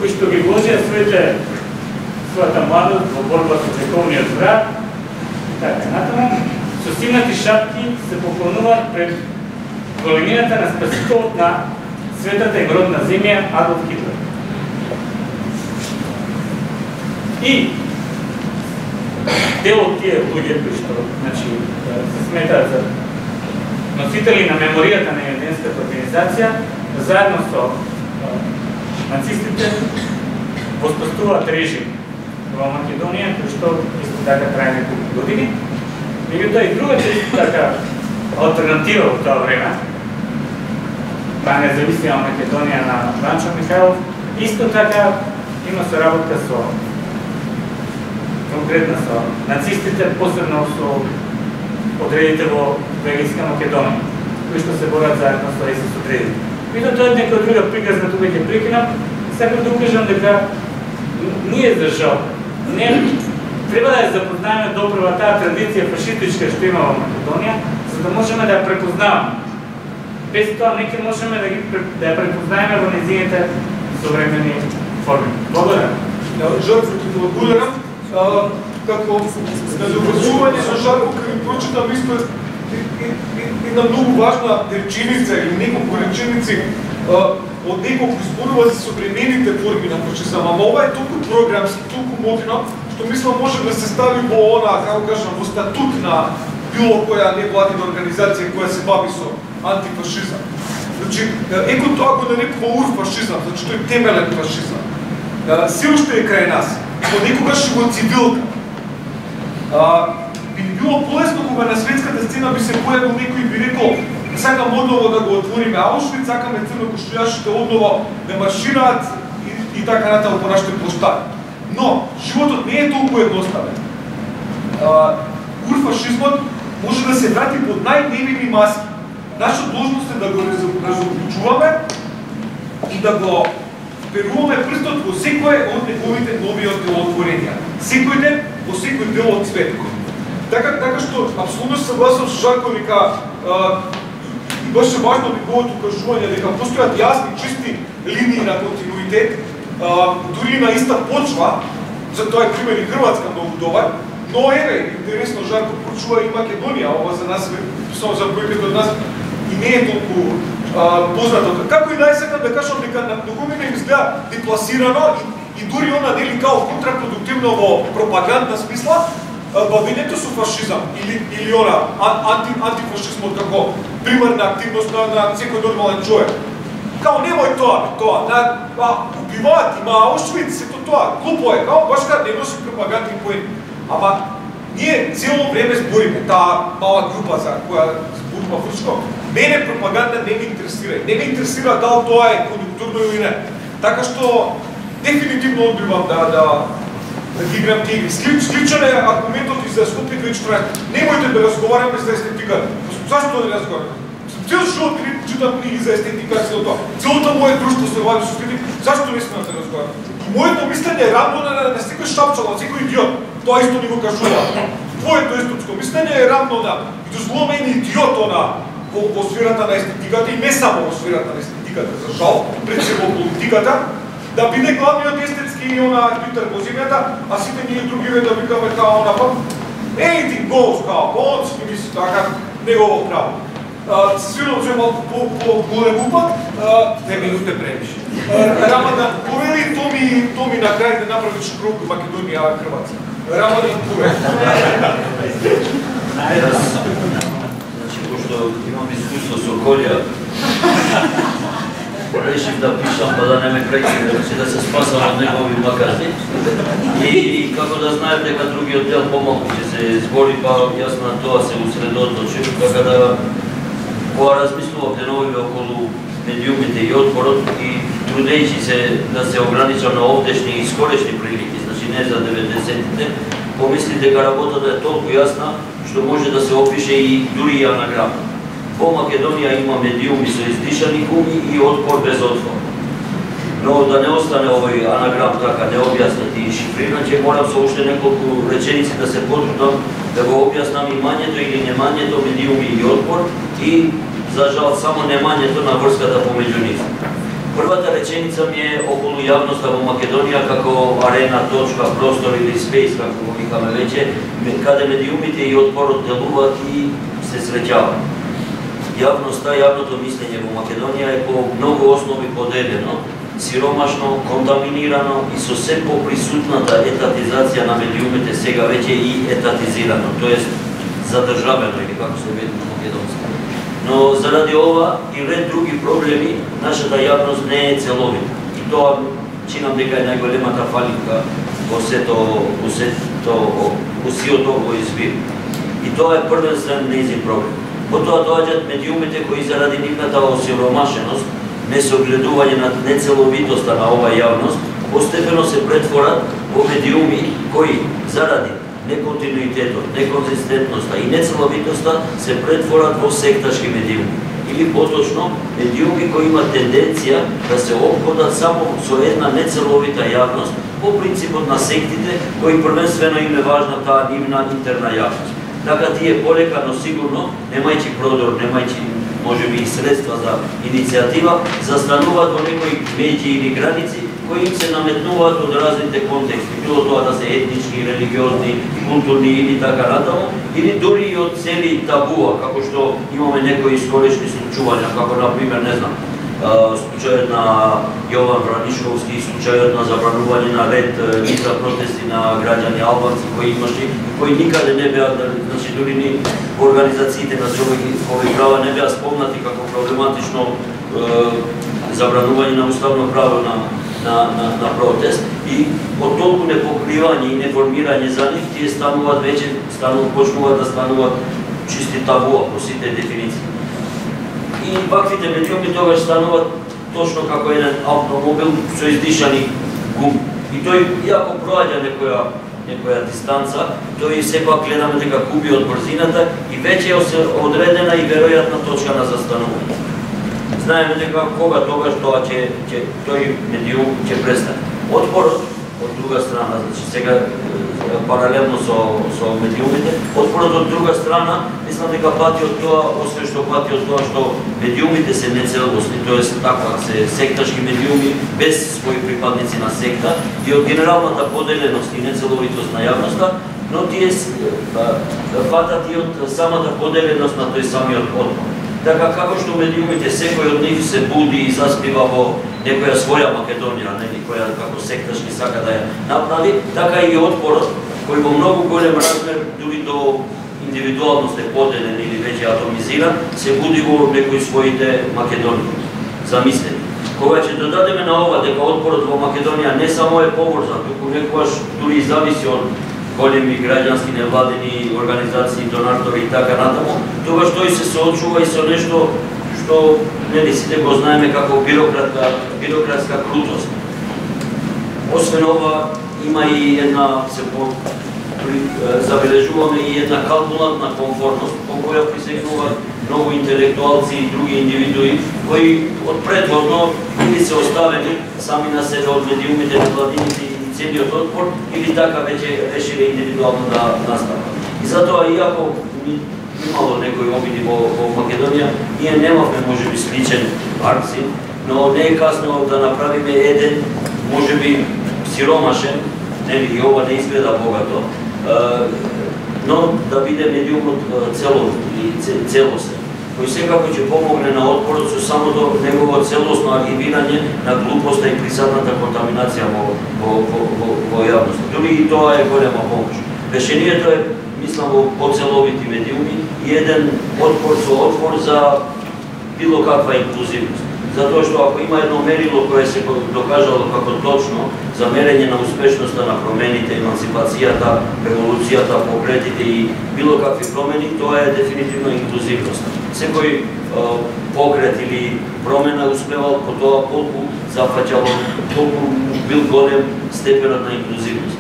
кои што ги вложија својата младост во борба со вековниот враг, така натаму, со симнати шапки се поклонуваат пред големината на спасителот на светата им родна земја Адолф Хитлер. И дел од тие луѓе кои што се сметаат за носители на меморијата на Илинденската организација, заедно со нацистите воспоставуваат режим во Македонија, кој што исто така трае неколку години. Меѓутоа и другата исто така алтернатива во тоа време, таа независима Македонија на Ванчо Михајлов, исто така има соработка со конкретно со нацистите, посебно со одредите во Бегинска Македонија, кои што се борат заедно со СС одредите. Меѓутоа тоа е некоја друга приказна, тука ќе прекинам. Сакам да укажам дека ние за жал не треба да ја запознаеме допрва таа традиција фашистичка што има во Македонија, за да можеме да ја препознаваме. Без тоа не ќе можеме да ја препознаеме во нејзините современи форми. Благодарам. Жорко, ќе благодарам. Како најдоврзување на Жарко, кога ви прочитам испред една многу важна реченица или неколку реченици од неколку зборува за современите форми на фашизам, ама ова е толку програмски, толку модерно, што мислам може да се стави во она, како кажам, во статут на било која невладина организација која се бави со антифашизам. Значи, еко тоа го нарекува урфашизам, значи тој темелен фашизам. Се уште е крај нас, понекогаш и во цивилка. Би било полесно кога на светската сцена би се појавил некој и би рекол сакам одново да го отвориме Аушвиц, сакаме црнокоштујашите одново да маршираат и така натаму по нашите площади. Но животот не е толку едноставен. Урфашизмот може да се врати под најневини маски. Наша должност е да го разобличуваме и да го вперуваме прстот во секое од неговите нови отворења. Секој ден, во секој дел од светот. Така што апсолутно се согласувам со Жарко дека и беше важно неговото кажување дека постојат јасни, чисти линии на континуитет, дури на иста почва, за тоа е пример и Хрватска многу добар, но еве, интересно, Жарко прочува и Македонија, ова за нас, само за бројките од нас, и не е толку познато. Како и најсакам да кажам дека на многумина им изгледа депласирано и дури она нели као контрапродуктивно во пропагандна смисла, бавењето со фашизам или она антифашизмот како примерна активност на секој нормален човек. Као немој тоа, убиваат, има Аушвиц, сето тоа, глупо е, као баш као не носи пропагандни поени. Ама ние цело време збориме, таа мала група за која зборува фршко, мене пропаганда не ме интересира. Не ме интересира дали тоа е конјунктурно или не. Така што дефинитивно одбивам да ги играм тие игри. Сличен е аргументот и за Скопје 2014. Немојте да разговараме за естетиката. Зашто да не разговараме? Цел живот читам книги за естетика и тоа. Целото моје друштво се бави со естетика. Зашто не сме да разговараме? Моето мислење е рамно на секој шапчал, на секој идиот. Тоа исто ни го кажува. Твоето естетско мислење е рамно на и дозволува еден идиот во сферата на естетиката и не само во сферата на естетиката, за жал, пред се во политиката, да биде главниот естетски и она арбитар во земјата, а сите ние другиве да викаме као она па anything goes, као он си мисли така, негово право. Се свирам че малку по-голем упад, 2 минути превише. Рамадан повели, то ми на крај да направиш круг Македонија и Хрватска. Рамадан повели. Значи, пошто имам искуство со Колја, решив да пишам па да не ме прекине, значи да се спасам од негови макази. И како да знаев дека другиот дел помалку ќе се збори, па јас на тоа се усредоточив, така да размислував денови околу медиумите и отпорот и трудејќи се да се ограничам на овдешни и скорешни прилики, значи не за 90-тите, помислив дека работата е толку јасна што може да се опише и дури и анаграма. Во Македонија има медиуми со издишани куми и отпор без отпор. Но да не остане овој анаграм така необјаснет и шифриран, ќе морам со уште неколку реченици да се потрудам да го објаснам имањето или немањето медиуми и отпор и, за жал, само немањето на врската помеѓу нив. Првата реченица ми е околу јавноста во Македонија како арена, точка, простор или спейс, како го викаме веќе, каде медиумите и отпорот делуваат и се среќаваат. Јавноста, јавното мислење во Македонија е по многу основи поделено, сиромашно, контаминирано и со се поприсутната етатизација на медиумите сега веќе и етатизирано, тоест задржавено или како се вели на македонски. Но заради ова и ред други проблеми, нашата јавност не е целовита. И тоа чинам дека е најголемата фалинка во сиот овој избир. И тоа е првенствен нејзин проблем. Потоа доаѓаат медиумите кои заради нивната осиромашеност, несогледување на нецеловитоста на оваа јавност, постепено се претворат во медиуми кои заради неконтинуитетот, неконзистентноста и нецеловитоста се претворат во секташки медиуми. Или поточно, медиуми кои имат тенденција да се опходат само со една нецеловита јавност по принципот на сектите, кои првенствено им е важна таа нивна интерна јавност. Така тие полека, но сигурно, немајќи продор, немајќи можеби и средства за иницијатива, застануваат во некои меѓи или граници кои им се наметнуваат од разните контексти, било тоа да се етнички, религиозни, културни или така натаму, или дури и од цели табуа, како што имаме некои искорешни случувања, како например, не знам, случајот на Јован Вранишовски, случајот на забранување на ред и за протести на граѓани албанци кои имаше, кои никаде не беа, значи дури ни организациите на човекови права не беа спомнати како проблематично забранување на уставно право на протест, и од толку непокривање и неформирање за нив, тие стануваат веќе, почнуваат да стануваат чисти табуа по сите дефиниции. И ваквите медиуми тогаш стануваат точно како еден автомобил со издишани гуми. И тој, иако проаѓа некоја дистанца, тој сепак гледаме дека губи од брзината и веќе е одредена и веројатна точка на застанување. Знаеме дека кога тогаш тој медиум ќе престане. Отпорот, од друга страна, значи сега паралелно со медиумите, отпорот од друга страна, мислам дека патиот тоа, освен што патиот тоа што медиумите се нецелосни, тоест така се секташки медиуми без своји припадници на секта, и од генералната поделеност и нецеловитост на јавноста, но тие патат и од самата поделеност на тој самиот отпор. Така како што медиумите секој од нив се буди и заспива во некоја своја Македонија, која како секташки сака да ја направи, така и отпорот, кој во многу голем размер, дури до индивидуалност е поделен или веќе атомизиран, се буди во некои своите Македонија. Замислете. Кога ќе додадеме на ова дека отпорот во Македонија не само е поврзан, туку некогаш дури и зависи од големи граѓански невладени организации, донатори и така натаму, тогаш тој се соочува и со нешто што нели сите го знаеме како бирократска крутост. Освен ова, има и една, забележуваме и една калкулантна комфортност, по која присегнуваат многу интелектуалци и други индивидуи, кои од предходно или се оставени сами на себе од медиумите, невладините и целиот отпор, или така веќе решили индивидуално да настават. И затоа, иако имало некои обиди во Македонија, ние немавме можеби сличен арци, но не е касно да направиме еден, можеби сиромашен, нели и ова не изгледа богато, но да биде медиумот целосен, кој секако ќе помогне на отпорот со самото негово целосно архивирање на глупоста и присадната контаминација во јавноста. Дури и тоа е голема помош. Решението е, мислам, во поцеловити медиуми и еден отпор со отпор за било каква инклузивност. Затоа што ако има едно мерило кое се докажало како точно за мерење на успешноста на промените, емансипацијата, револуцијата, покретите и било какви промени, тоа е дефинитивно инклузивноста. Секој покрет или промена успевал по тоа колку зафаќало, колку бил голем степенот на инклузивност.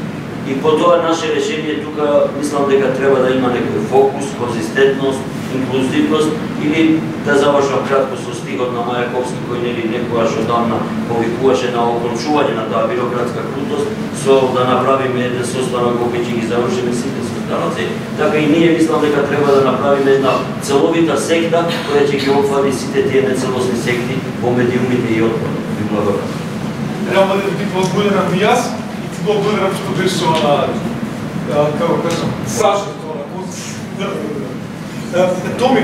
И по тоа наше решение тука мислам дека треба да има некој фокус, конзистентност, инклузивност, или да завршам кратко со стихот на Мајаковски, кој нели некогаш одамна повикуваше на окончување на таа бирократска крутост, со да направиме еден состанок кој ќе ги завршиме сите состаноци. Така и ние мислам дека треба да направиме една целовита секта која ќе ги опфати сите тие нецелосни секти во медиумите и отпор. Ви благодарам. Треба да ви благодарам и јас, и ти благодарам што беше со како кажам, Саша Томи,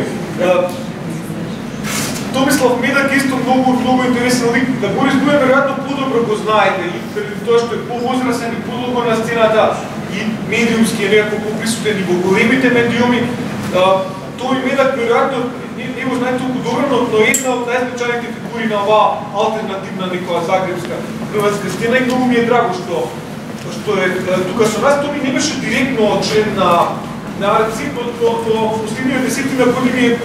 Томислав Медак исто многу интересен лик. Да Борис Бујан веројатно подобро го знаете, и преди тоа што е повозрасен и подолго на сцената и медиумски е некако поприсутен и во големите медиуми. Томи Медак веројатно не го знае толку добро, но една од најзначајните фигури на оваа алтернативна некоја загребска хрватска сцена, и многу ми е драго што е тука со нас. Томи не беше директно член на арци, во последниот десетина години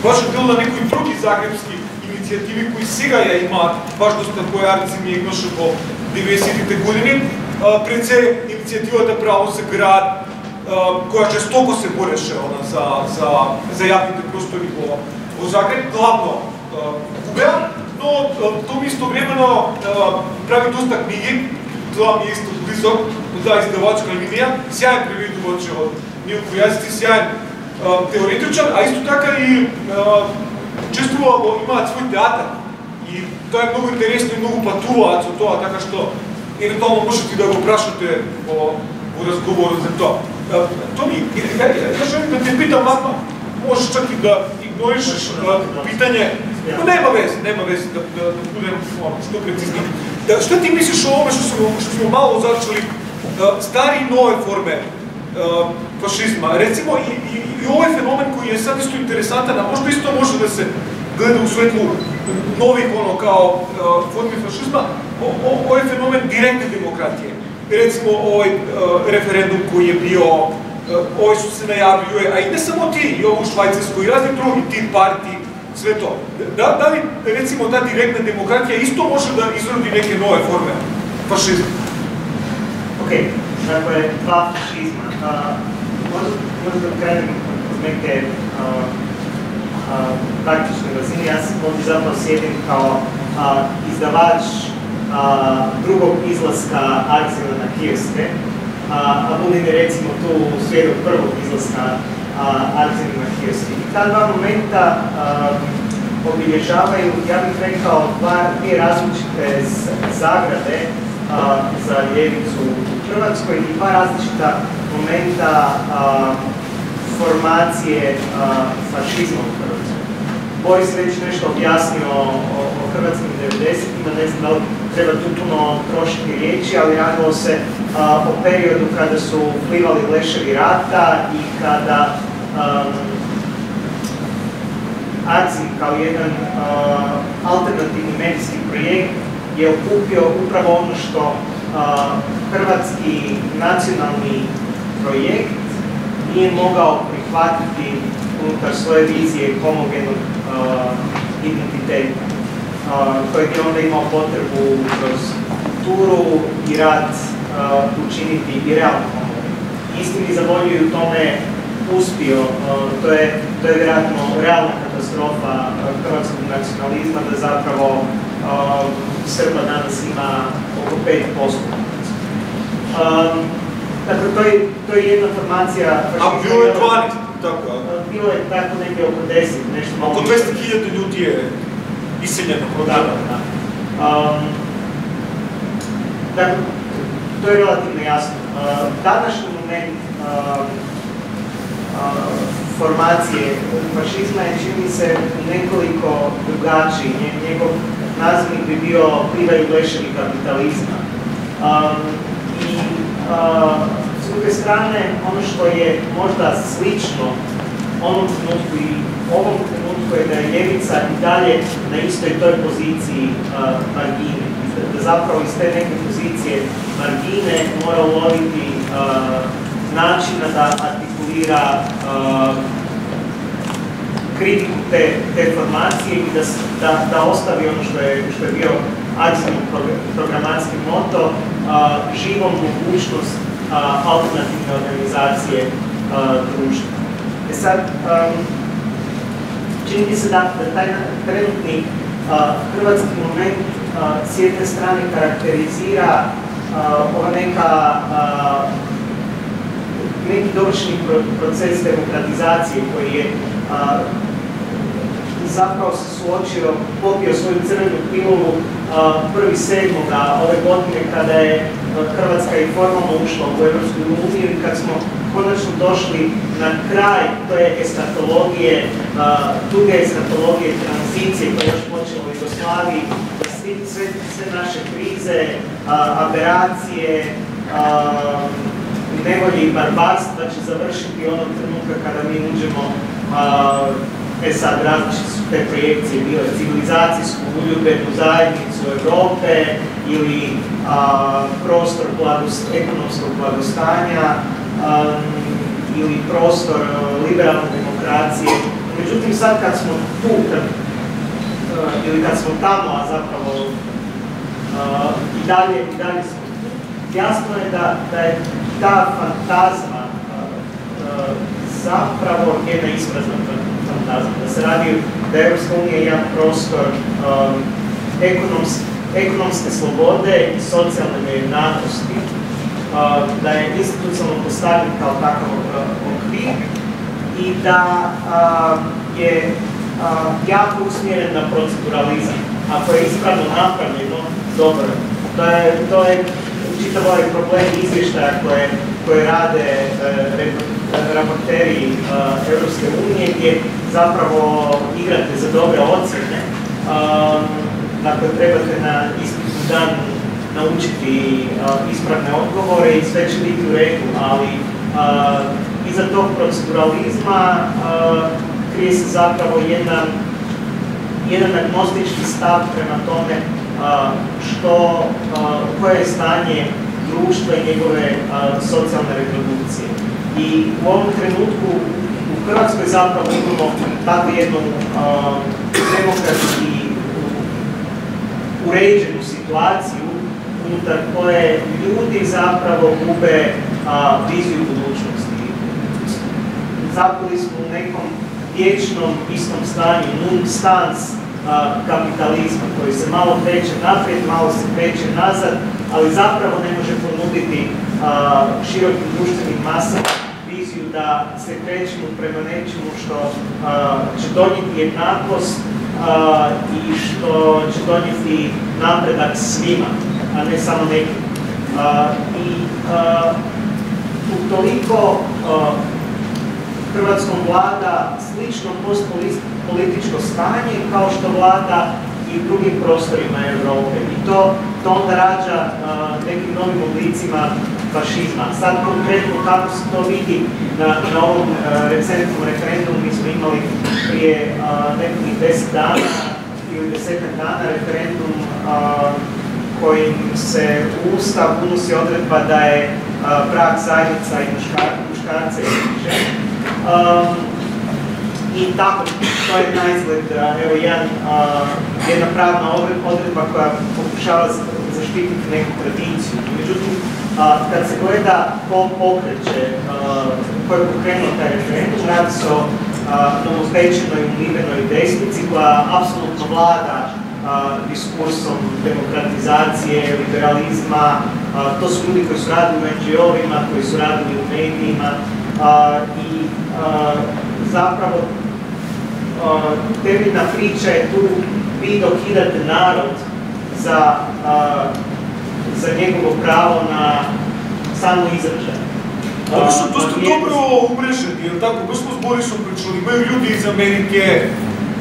баш дел на некои други загребски иницијативи кои сега ја имаат важноста која арци ми имаше во 90-тите години. Пред се иницијативата Право за град, која жестоко се бореше за јавните простори во Загреб, главно убеа, но Томи истовремено прави доста книги, тоа ми е исто близок, таа издавачка линија, сјаен преведувач од Милко Јазици, сјаен теоретичар, а исто така и учествува имаат свој театар. И to je mnogo интересно и многу патуваат со тоа, така што евентуално можете да го прашате во разговорот за тоа. Томи, ја желим да те питам, мама, можеш чак и да игноришеш питање, но нема везе да будем што прецизни. Што ти мислиш о овome што сме мало зачули стари и нови форме фашизма? Рецимо, и овој феномен кој е сад исто интересантен, а можда исто може да се гледа у светлу нови као форми фашизма, овој феномен директна демократија. Рецимо, овој референдум кој е био, овој што се најавljuje, а и не само ти, и ово Швајцарско, и разни други тип партии, све тоа. Дали, рецимо, таа директна демократија исто може да изроди неке нове форме фашизма? Океј, dakle, два фашизма. Може да кrenем од неке практични разини. Јас овде заpravo сjedim kao издавач другog izlaska Arksena na Kijevske, a budem recimo tu u svijetu prvog izlaska Arksena na Kijevske. I ta dva momenta obilježavaju, ja bih rekao, dvije različite zagrade za ljevicu u Hrvatskoj i dva različita momenta formacije fašizma u Hrvatskoj. Boris već nešto objasnio o hrvatskim 90-ima, ne znam da li treba tu puno trošiti riječi, ali radilo se o periodu kada su plivali leševi rata i kada Arksien kao jedan alternativni medijski projekt je okupio upravo ono što hrvatski nacionalni projekt nije mogao prihvatiti unutar svoje vizije homogenog identiteta, kojeg je onda imao potrebu kroz kulturu i rad učiniti i realno homogen. Istini za volju i u tome uspio, to je vjerojatno realna katastrofa hrvatskog nacionalizma, da zapravo Srba danas ima oko 5%. Dakle, to je jedna formacija... A bilo je 12, tako? Bilo je tako negdje oko 10, nešto malo... Oko 200.000 ljudi je iseljeno prodano. Dakle, to je relativno jasno. Današnji moment formacije fašizma je, čini se, nekoliko drugačiji. Njegov nazivnik bi bio plivaju leševi kapitalizma. S druge strane, ono što je možda slično onom trenutku i ovom trenutku je da je ljevica i dalje na istoj toj poziciji margine. Da zapravo iz te neke pozicije margine mora uloviti načina da artikulira kritiku te formacije i da ostavi ono što je bio Arksienov programatski moto, živom mogućnost alternativne organizacije društva. Sad, čini mi se da taj trenutni hrvatski moment s jedne strane karakterizira ova neki dovršeni proces demokratizacije koji je zapravo se suočio, popio svoju crvenu pilulu 1.7. ove godine kada je Hrvatska i formalno ušla u Europsku uniju i kad smo konačno došli na kraj te eskatologije, duge eskatologije tranzicije koja je još počela u Jugoslaviji, sve naše krize, aberacije, nevolje i barbarstva će završiti onog trenutka kada mi uđemo, sad različite su te projekcije bile, civilizacijsku, uljubenu zajednicu Europe ili prostor ekonomskog blagostanja ili prostor liberalne demokracije. Međutim, sad kad smo tu, ili kad smo tamo, a zapravo i dalje smo tu, jasno je da je ta fantazma zapravo jedna isprazna fantazma. Da se radi da je Europska unija jedan prostor ekonomske slobode i socijalne nejednakosti, da je institucionalno postavljen kao takav okvir i da je jako usmjeren na proceduralizam. ako je ispravno napravljeno, dobro. To je čitav ovaj problem izvještaja koje rade raporteri Europske unije, gdje zapravo igrate za dobre ocjene. Dakle, trebate na ispitni dan naučiti ispravne odgovore i sve će biti u redu, ali iza tog proceduralizma krije se zapravo jedan agnostički stav prema tome koje je stanje društva i njegove socijalne reprodukcije. I u ovom trenutku u Hrvatskoj zapravo imamo takvu jednu demokratski uređenu situaciju unutar koje ljudi zapravo gube viziju budućnosti. Zapeli smo u nekom vječnom istom stanju, non-stans kapitalizma koji se malo kreće naprijed, malo se kreće nazad, ali zapravo ne može ponuditi širokim društvenim masama viziju da se krećemo prema nečemu što će donijeti jednakost i što će donijeti napredak svima, a ne samo nekim. I utoliko Hrvatskom vlada slično postpolitičko stanje kao što vlada i u drugim prostorima Europe. I to onda rađa nekim novim oblicima fašizma. Sad konkretno kako se to vidi na ovom recentnom referendumu, mi smo imali prije nekoliko 10 dana ili 10 dana referendum kojim se u Ustav unosi odredba da je brak zajednica i muškarca i žene. I tako, to je na izgled, evo jedna pravna odredba koja pokušava zaštititi neku tradiciju. Međutim, kad se gleda ko pokreće, ko je pokrenuo taj referendum, radi se o novopečenoj umivenoj desnici koja apsolutno vlada diskursom demokratizacije, liberalizma. To su ljudi koji su radili u NGO-ima, koji su radili u medijima i zapravo temeljna priča je tu, vi dokidate narod za njegovo pravo na samo izražaj. Oni su dosta dobro umreženi, jer tako, baš smo s Borisom pričali, imaju ljudi iz Amerike,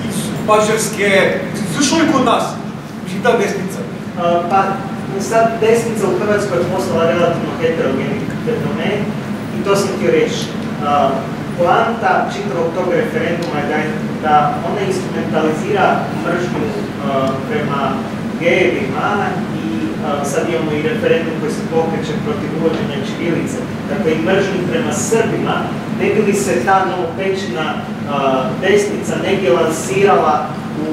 iz Mađarske, zašto je kod nas? Mislim, ta desnica. Pa, sad desnica u Hrvatskoj je postala relativno heterogeni fenomen i to sam htio reći. Poanta čitavog tog referenduma je da ona instrumentalizira mržnju prema gejevima i sad imamo i referendum koji se pokreće protiv uvođenja ćirilice. Dakle, i mržnju prema Srbima, ne bi li se ta novopečena desnica negdje lansirala u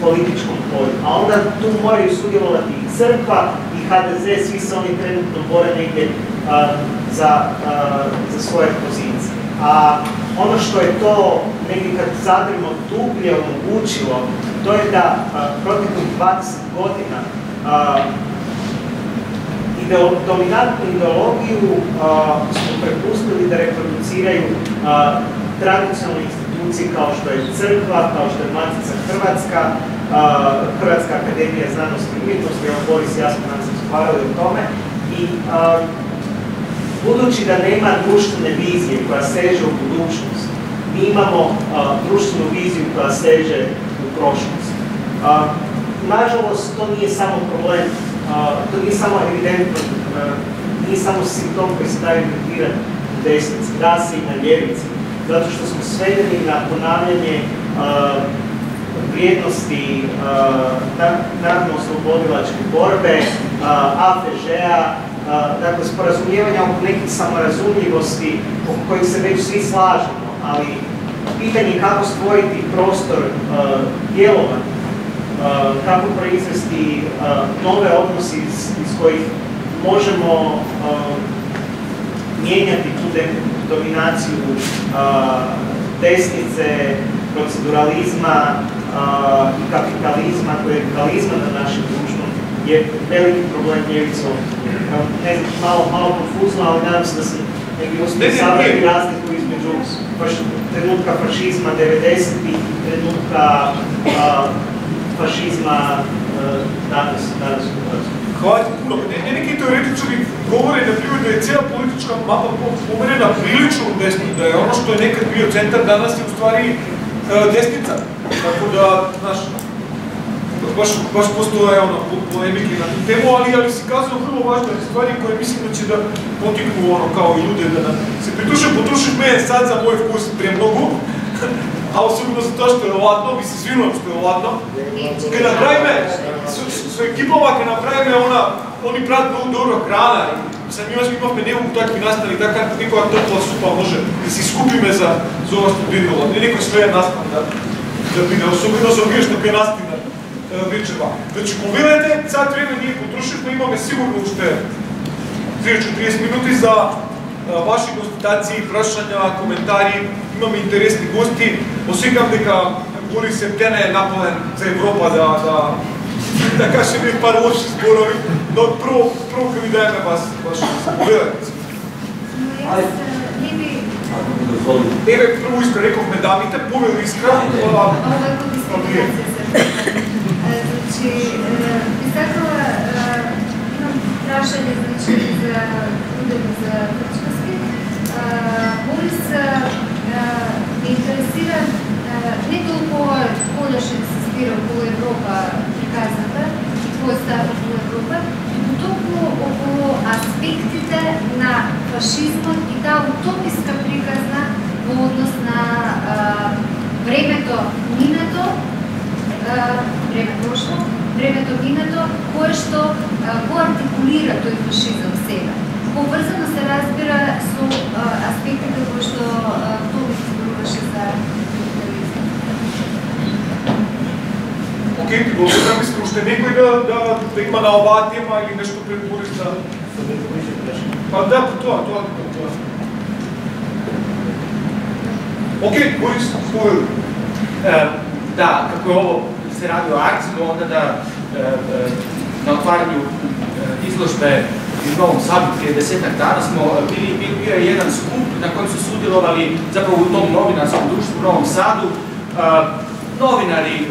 političkom polju. A onda tu moraju sudjelovati i crkva i HDZ, svi se oni trenutno bore negdje za svoje pozicije. A ono što je to negdje kad zadrimo dublje omogućilo, to je da proteklih 20 godina dominantnu ideologiju smo prepustili da reproduciraju tradicionalne institucije kao što je crkva, kao što je Matica Hrvatska, Hrvatska akademija znanosti i umjetnosti, evo Boris i ja smo nam se razgovarali o tome. I budući da nema društvene vizije koja seže u budućnost, mi imamo društvenu viziju koja seže u prošlost. Nažalost, to nije samo problem, to nije samo evidentno, nije samo simptom koji se daje evidentirati u desnici, da se i na ljevici, zato što smo svedeni na ponavljanje vrijednosti narodno-oslobodilačke borbe, AFŽ-a, dakle, sporazumijevanja oko nekih samorazumljivosti oko kojih se već svi slažemo, ali pitanje je kako stvoriti prostor djelovanja, kako proizvesti nove odnosi iz kojih možemo mijenjati tu dominaciju desnice, proceduralizma i kapitalizma, klerikalizma na našem društvu je veliki problem ljevicom. Ne znam, malo konfuzno, ali nadam se da sam negdje uspio sabrati razliku između trenutka fašizma 90-ih i trenutka fašizma danas u Hrvatskoj? Hvala ti puno. Neki teoretičari govore, na primjer, da je cijela politička mapa pomerena prilično u desnu, da je ono što je nekad bio centar, danas je u stvari desnica. Tako da, znaš, baš postoje polemike na tu temu, ali si kazao vrlo važne stvari koje mislim da će da potiknu kao i ljude da se pridruže. Potrošiš mene sad za moj vkus premnogu, a osobno za to što je ladno, mi se svinujem što je ladno. Kad napravime, s ekipama kad napravime oni pravi mnogo dobro hrana, sa njima smo imali nemogu takvi nastali, tako nekova topla supa može da si skupime za ovo što birilo, ne neko sve nastan da bine, osobno za ogriješ na penastina večerva. Znači, ko vidite, sad vreme nije potrošeno, imаме sigurno уште 30 минути за ваши консултации, прашања, коментари, имаме интересни гости. Осекам дека Борис Септена е наполен за Европа да кажеме пар лоши зборови, но прво ќе ви даеме ваш заповедат. Еве, прво Искра, рековме дамите, повел Искра. Значи, писакала, имам прашање за людите за Крчевски. Борис ме интересира не толку која ќе инсистира околу Европа приказната, кој става околу Европа, но толку околу аспектите на фашизмот и таа утописка приказна во однос на времето минато, времето минато, кое што го артикулира тој фашизам сега. Поврзано се разбира со аспектите кои што Томи зборуваше за капитализм. Океј, ти благодарам, искам уште некој да има на оваа тема или нешто пред Борис да... Па да, тоа. Океј, Борис, поведу. Da, kako je ovo se radi o Arksimu, onda da na otvaranju izložbe u Novom Sadu prije 10-ak dana smo bio je jedan skup na kojem su sudjelovali zapravo u tom novinarskom društvu u Novom Sadu novinari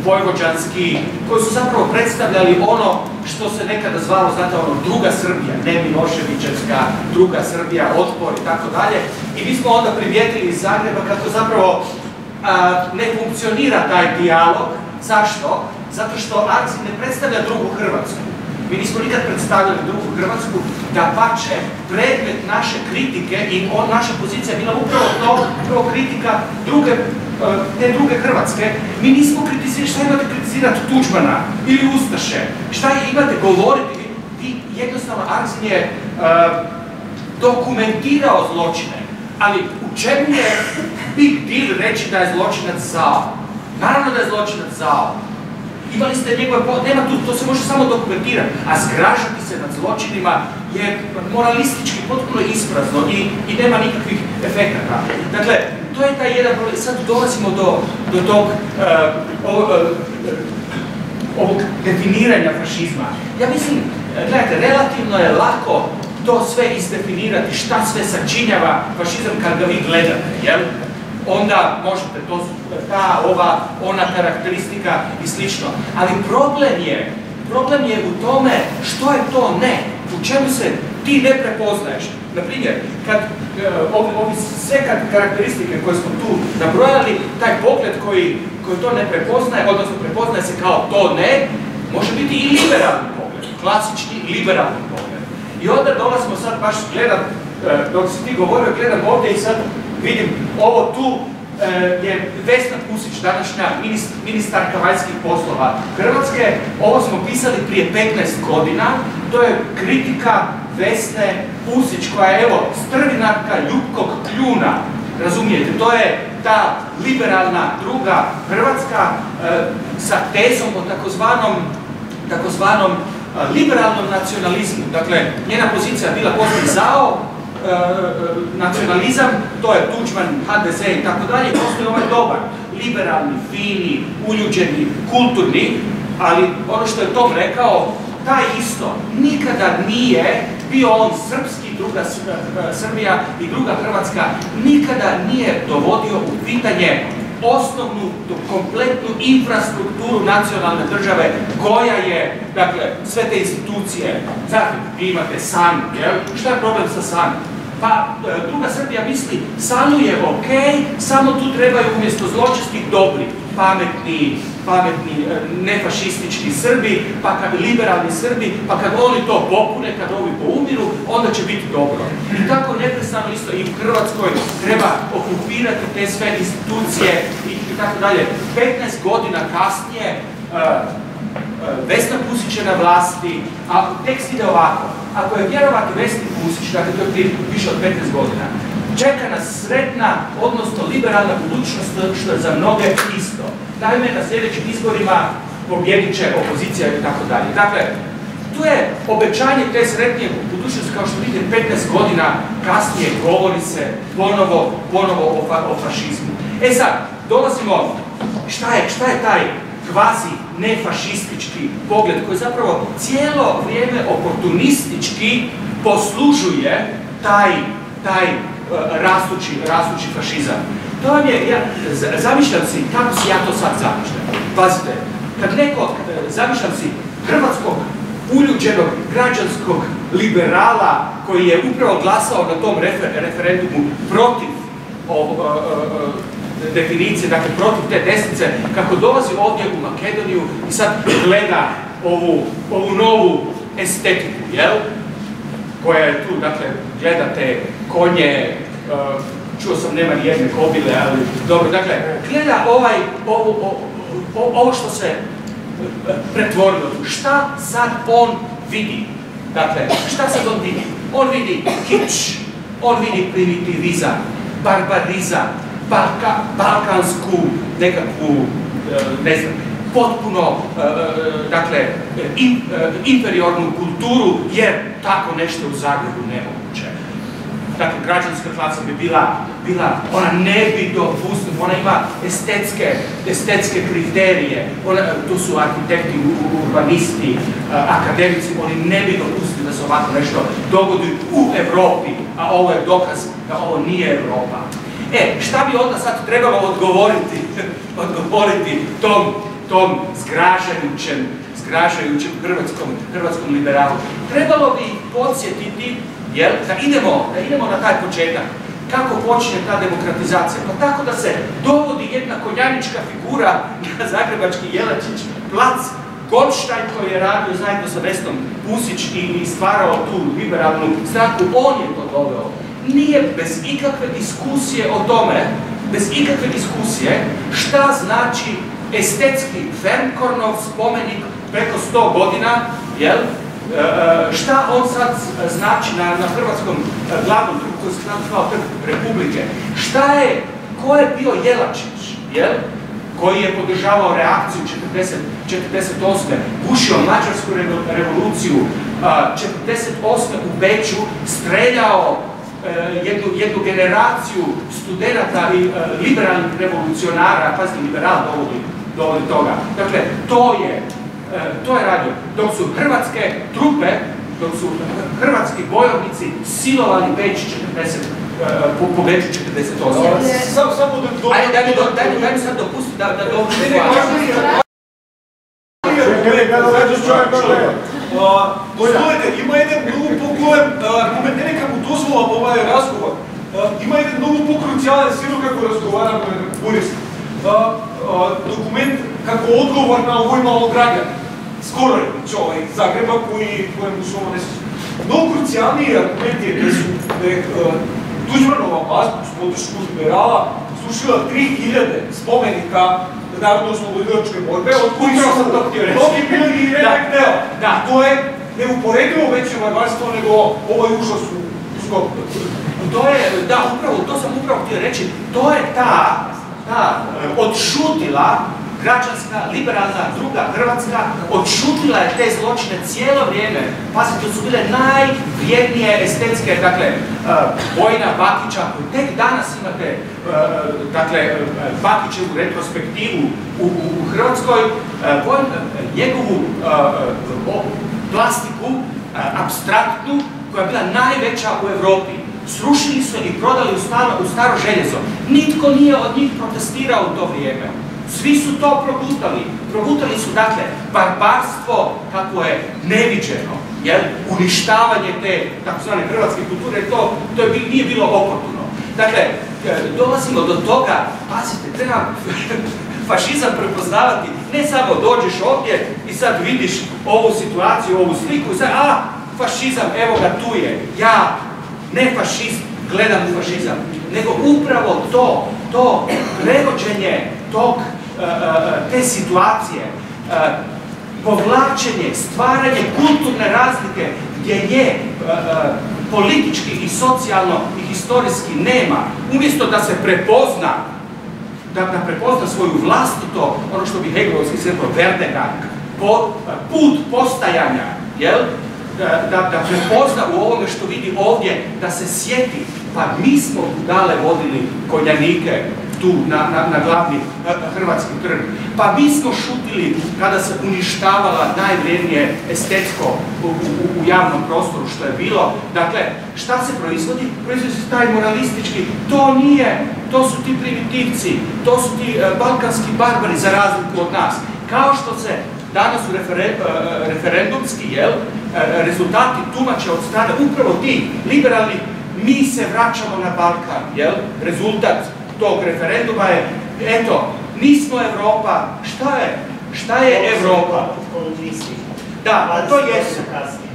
vojvođanski koji su zapravo predstavljali ono što se nekada zvalo, znate, druga Srbija, ne Miloševićevska, druga Srbija, otpor i tako dalje. I mi smo onda primijetili iz Zagreba kako zapravo ne funkcionira taj dijalog. Zašto? Zato što Arksim ne predstavlja drugu Hrvatsku. Mi nismo nikad predstavljali drugu Hrvatsku, dapače, predmet naše kritike i naša pozicija je bila upravo to, upravo kritika te druge Hrvatske. Mi nismo kritizirali, šta imate kritizirati Tuđmana ili Ustaše? Šta imate govoriti? Vi jednostavno, Arksim je dokumentirao zločine, ali u čemu je big deal reći da je zločinac zao? Naravno da je zločinac zao. Imali ste njegove, nema tu, to se može samo dokumentirati, a zgražati se nad zločinima je moralistički potpuno isprazno i nema nikakvih efekata. Dakle, to je taj jedan problem. Sad dolazimo do tog ovog definiranja fašizma. Ja mislim, gledajte, relativno je lako to sve izdefinirati, šta sve sačinjava fašizam kad ga vi gledate, jel? Onda možete, to su ta, ova, ona karakteristika i slično. Ali problem je u tome što je to ne, u čemu se ti ne prepoznaješ. Naprimjer, kad sve karakteristike koje smo tu nabrojali, taj pogled koji to ne prepoznaje, odnosno prepoznaje se kao to ne, može biti i liberalni pogled, klasični liberalni pogled. I onda dolazimo sad, baš gledam, dok si ti govorio, gledam ovdje i sad vidim, ovo tu je Vesna Pusić, današnja ministarka vanjskih poslova Hrvatske. Ovo smo pisali prije 15 godina. To je kritika Vesne Pusić, koja je, evo, strvinarka ljubkog kljuna. Razumijete, to je ta liberalna druga Hrvatska sa tezom o takozvanom liberalnom nacionalizmu. Dakle, njena pozicija je bila postoji zao, nacionalizam, to je Tuđman, HDZ i tako dalje, postoji ovaj dobar, liberalni, fini, uljuđeni, kulturni, ali ono što je Tom rekao, taj isto nikada nije bio on srpski, druga Srbija i druga Hrvatska, nikada nije dovodio u pitanje osnovnu, kompletnu infrastrukturu nacionalne države koja je, dakle, sve te institucije. Znate, vi imate SAN, jel? Šta je problem sa SAN? Pa, druga Srbija misli, SANU je okej, samo tu trebaju umjesto zločestih dobri, pametni, nefašistički Srbi, pa kad liberalni Srbi, pa kad oni to popune, kad ovi poumiru, onda će biti dobro. I tako neprestano isto i u Hrvatskoj treba okupirati te sve institucije i tako dalje. 15 godina kasnije Vesna Pusić je na vlasti, a tekst ide ovako. Ako je vjerovati Vesni Pusić, dakle to je prije više od 15 godina, čeka nas sretna, odnosno liberalna budućnost, što je za mnoge isto. Naime, na sljedećim izborima pobjedit će opozicija i tako dalje. Dakle, tu je obećanje te sretnije budućnosti, kao što vidite, 15 godina kasnije govori se ponovo o fašizmu. E sad, dolazimo, šta je taj kvazi nefašistički pogled koji zapravo cijelo vrijeme oportunistički poslužuje taj rastući fašizam. To vam je, zamišljam si, kako si ja to sad zamišljam. Pazite, kad neko, zamišljam si hrvatskog uljuđenog građanskog liberala koji je upravo glasao na tom referendumu protiv definicije, dakle protiv te desnice, kako dolazi ovdje u Makedoniju i sad gleda ovu novu estetiku, jel? Koja je tu, dakle, gleda te konje, čuo sam nema ni jedne kobile, ali dobro, dakle, gleda ovo što se pretvorilo tu. Šta sad on vidi? Dakle, šta sad on vidi? On vidi kič, on vidi primitivizam, barbarizam, balkansku nekakvu, ne znam, potpuno, dakle, inferiornu kulturu, jer tako nešto u Zagrebu nemoguće. Dakle, građanska klasa bi bila, ona ne bi dopustila, ona ima estetske kriterije, tu su arhitekti, urbanisti, akademici, oni ne bi dopustili da se ovako nešto dogodi u Evropi, a ovo je dokaz da ovo nije Evropa. Šta bi onda sad trebalo odgovoriti tom zgražajućem hrvatskom liberalu? Trebalo bi podsjetiti, da idemo na taj početak. Kako počne ta demokratizacija? Pa tako da se dovodi jedna konjanička figura na zagrebački Jelačić plac, Goldstein koji je radio zajedno sa Vesnom Pusić i stvarao tu liberalnu stranku, on je to doveo. Nije bez ikakve diskusije o tome, šta znači estetski Fermkornov spomenik preko 100 godina, jel? Šta on sad znači na hrvatskom glavnom trgu koji se zvao Trg Republike? Ko je bio Jelačić, jel? Koji je podržavao reakciju 1948. gušio Mađarsku revoluciju, 1948. u Beču streljao jednu generaciju studenata i liberalnih revolucionara, pazite, liberal dovodi toga. Dakle, to je radio. Dok su hrvatske trupe, dok su hrvatski bojovnici silovali Beč po Beču 48. Daj mi sad dopustiti da dovodim Dozvolite, ima jedan mnogo pogojem argument, ne neka mu dozvolam ovaj razgovor, ima jedan mnogo pokrucijalan silo kako razgovaramo Boris. Dokument kako odgovor na ovoj malogradnja, skoro je čovjek Zagreba kojemu su ovo nesreći. Mnogo krucijalniji argument je da je Tuđmanova vlast uz podršku liberala slušila 3000 spomenika narodno-oslobodilačke borbe, od kojih su mnogi bili i redak deo. To je neuporedivo veće barbarstvo nego ovaj užas u Skopju. To sam upravo htio reći, to je ta odšutila građanska, liberalna, druga Hrvatska, odšutila je te zločine cijelo vrijeme. Pazite, to su bile najvrijednije estetske, dakle, Vojina Bakića, tek danas imate, dakle, Bakićevu retrospektivu u Hrvatskoj, njegovu plastiku, apstraktnu, koja je bila najveća u Evropi. Srušili su i prodali u staro željezo. Nitko nije od njih protestirao u to vrijeme. Svi su to progutali. Progutali su, dakle, barbarstvo kako je neviđeno. Uništavanje te takozvane hrvatske kulture, to nije bilo oportuno. Dakle, dolazimo do toga, pazite, treba fašizam prepoznavati, ne samo dođeš ovdje i sad vidiš ovu situaciju, ovu sliku i sad, fašizam, evo ga tu je, ja, ne fašist, gledam u fašizam, nego upravo to prevođenje te situacije, povlačenje, stvaranje kulturne razlike gdje je politički i socijalno i historijski nema, umjesto da se prepozna, da prepozna svoju vlastitu, ono što bi Hegelovski rekao Werdegang, put postajanja, da prepozna u ovome što vidi ovdje, da se sjeti, pa mi smo budale vodili konjanike tu na glavni hrvatski trg. Pa mi smo šutili kada se uništavala najvrijednije estetsko u javnom prostoru što je bilo. Dakle, šta se proizvodi? Proizvodi se taj moralistički, to su ti primitivci, to su ti balkanski barbari za razliku od nas. Kao što se danas u referendumski rezultati tumače od strane upravo tih liberalnih, mi se vraćamo na Balkan, rezultat tog referenduma je, eto, nismo Evropa, šta je Evropa? Da, to jesu,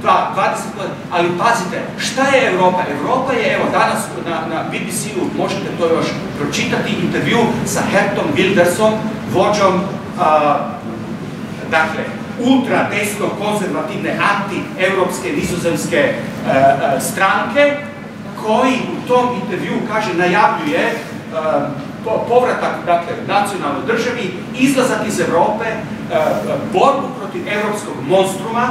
20 godina, ali pazite, šta je Evropa? Evropa je, evo, danas na BBC-u, možete to još pročitati, intervju sa Hertom Wildersom, vođom, dakle, ultra-desno konzervativne, anti-evropske, nizozemske stranke, koji u tom intervju, kaže, najavljuje povratak, dakle, nacionalnoj državi, izlazak iz Evrope, borbu protiv evropskog monstruma,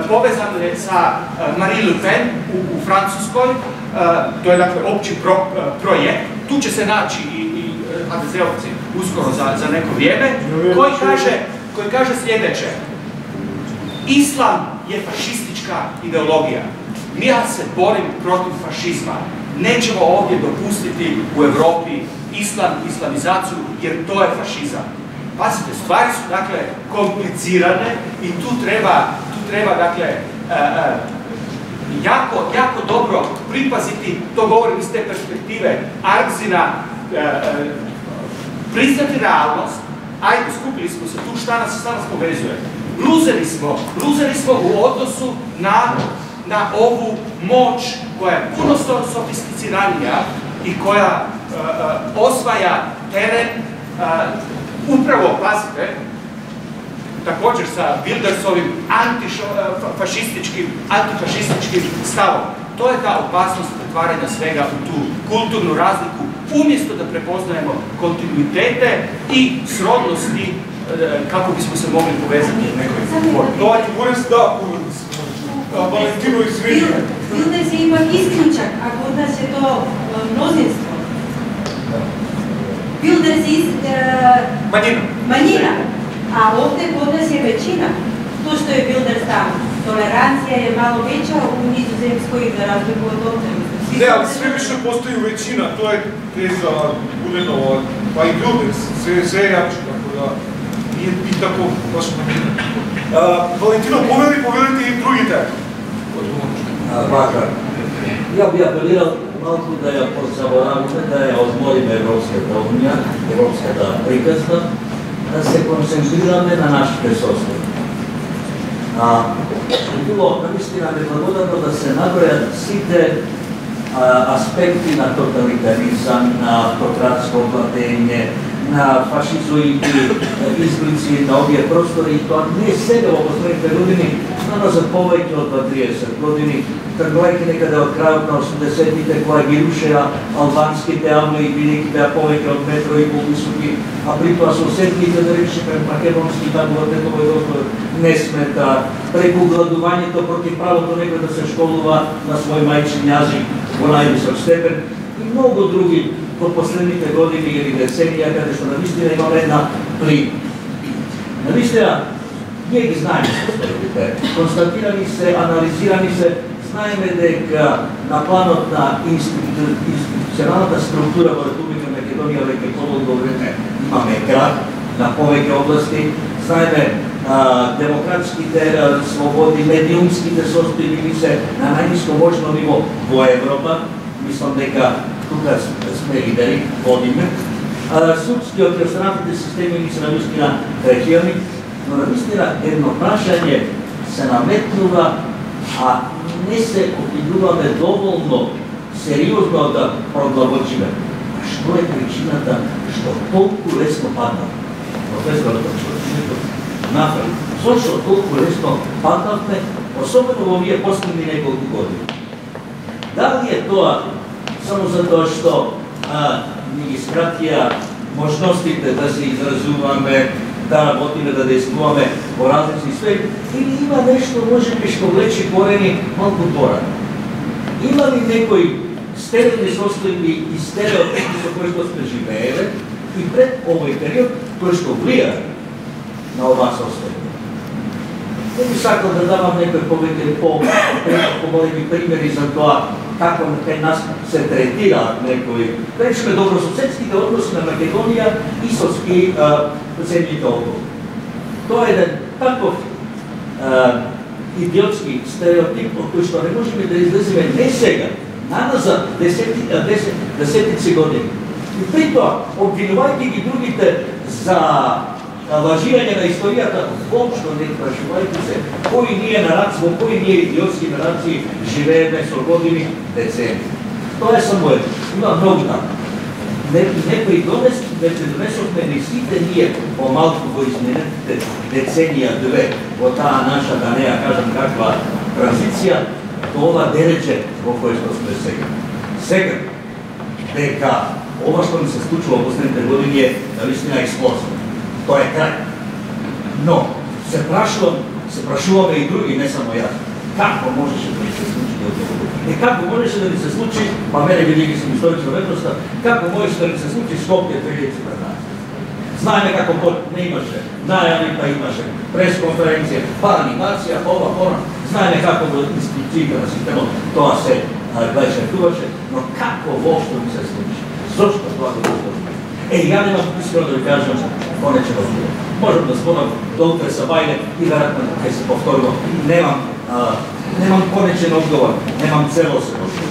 povezano je sa Marine Le Pen u Francuskoj, to je, dakle, opći projekt, tu će se naći i HDZ-ovci uskoro za neko vrijeme, koji kaže sljedeće: Islam je fašistička ideologija. Ja se borim protiv fašizma. Nećemo ovdje dopustiti u Evropi islamizaciju, jer to je fašizam. Pazite, stvari su, dakle, komplicirane i tu treba, dakle, jako dobro pripaziti, to govorim iz te perspektive Argzina, priznati realnost, ajde, skupili smo se tu, šta nas povezuje. Luzeri smo u odnosu na ovu moć koja je puno sofisticiranija i koja osvaja teren, upravo, pazite, također sa Wildersovim antifašističkim stavom. To je ta opasnost pretvaranja svega u tu kulturnu razliku, umjesto da prepoznajemo kontinuitete i srodnosti kako bismo se mogli povezati u nekoj formi. Valentino izvini. Wilders je ipak isključak, a kod nas je to množinstvo. Wilders je manjina, a ovdje kod nas je većina. To što je Wilders tamo. Tolerancija je malo veća u Nizozemskoj za razliku od ovdje. Ne, ali sve više postoji većina, to je teza Budenova, pa i Wilders, sve je jače, tako da nije i tako baš manjina. Valentino, povedite i drugite. Ja bi apelirao малку да ја позабораваме, да ја одмориме Европската Унија, Европската приказна, да се концентрираме на нашите соседи. Било наистина неблагодарно да се набројат сите аспекти на тоталитаризам, на автократско владење, на фашизоидни изблици на овие простори, и тоа не сега во последните години, но за повеќе од 30 години, тргувајќи некаде од крајот на 80-тите, кога ги рушеа албанските амли и бидејќи беа повеќе од метро и повисоки, а при тоа соседните да рече пред македонски табулатетово и не смета, преку гладувањето против правото некој да се школува на свој мајчин јазик во највисок степен и многу други во последните години или деценија, каде што навистина имаме една плин. Навистина, ние ги знаеме состојбите, констатирани се, анализирани се, знаеме дека на планот на институционалната структура во Република Македонија веќе подолго време имаме крах на повеќе области. Знаеме демократските слободи, медиумските состојби се на најниско можно ниво во Европа. Мислам дека тука сме лидери, водиме. Судскиот и останатите системи ни се навистина третирани, но навистина едно прашање се наметнува, а не се обидуваме доволно сериозно да продлабочиме. Што е причината што толку лесно падна? Професорот направи. Зошто толку лесно паднавме, особено во овие последни неколку години? Дали е тоа само затоа што ни ги скратија можностите да се изразуваме, да работиме, да действуваме во различни сфери, или има нешто можеби што влече корени малку порано? Има ли некои стереотипни состојби и стереотипи со кои што сме живееле и пред овој период кои што влијаат на оваа состојба? Не би сакал да давам некои повеќе по-големи примери за тоа како кај нас се третираат некои, речеме добрососедските односи на Македонија и со земјите околу. Тоа е еден таков идиотски стереотип од кој што не можеме да излеземе не сега, наназад десетици години. И при тоа, обвинувајќи ги другите за лажирање на историјата, воопшто не прашувајте се кои ние нараци, во кои ние идиотски нараци живееме со години, децени. Тоа е само едно. Има многу така. Не придонесовме ни сите ние помалку во изминатите деценија две во таа наша, да не ја кажам каква транзиција, до ова дереče во кој што сме сега. Сега, дека ова што ни се случува во последните години е навистина експлозија. Тоа е крај. Но, се прашуваме и други, не само јас. Како можеше да ни се случи до тоа? Како можеше да ни се случи, па мене бидејќи сум исторична ветноста, како можеше да ни се случи Скопје 2015? Знаеме како не имаше, најави па имаше, пресконференција, па анимација, ова, она. Знаеме како во институциите на системот тоа се гледаше, но како воопшто ни се случи? Зошто тоа го случи? Ја немам искрено да ви кажам конечен одговор. Можам да зборам до утре са бајле и веројатно ќе се повторно. Немам конечен одговор, немам целосен одговор.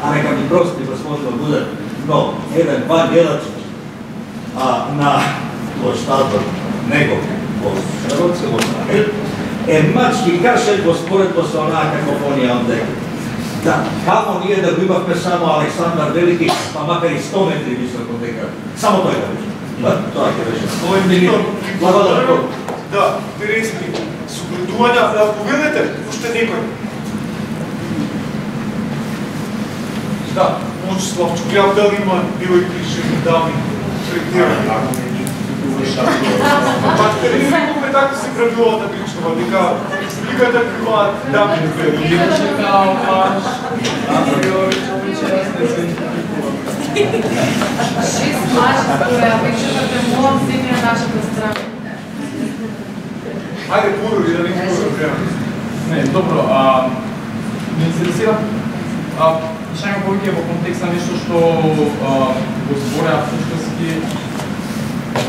А нека ми прости господино Будар, но еден делач на площадот негов во Шароцево е мачки кашель во споредба со онаа какофонија онде. Да, како ние да го имавме само Александар Велики, па макар и 100 метри високо дека. Само тој да беше. Тоа ќе беше. Благодарам. Да, интересни сугледувања. Поведете, уште некој. Да, може Славчо, гледам дали има девојки жени дами третирани. Дали не викаме така се правилата клучнова, дека лигата криваат дами не гледам. Имаше као паш, Шест мажи според бившата мол земја нашата страна. Ајде, Будори, да не говорим. Не, добро, ме интересира шајмо повеќе во контекст на нешто што го збореа Фучкарски.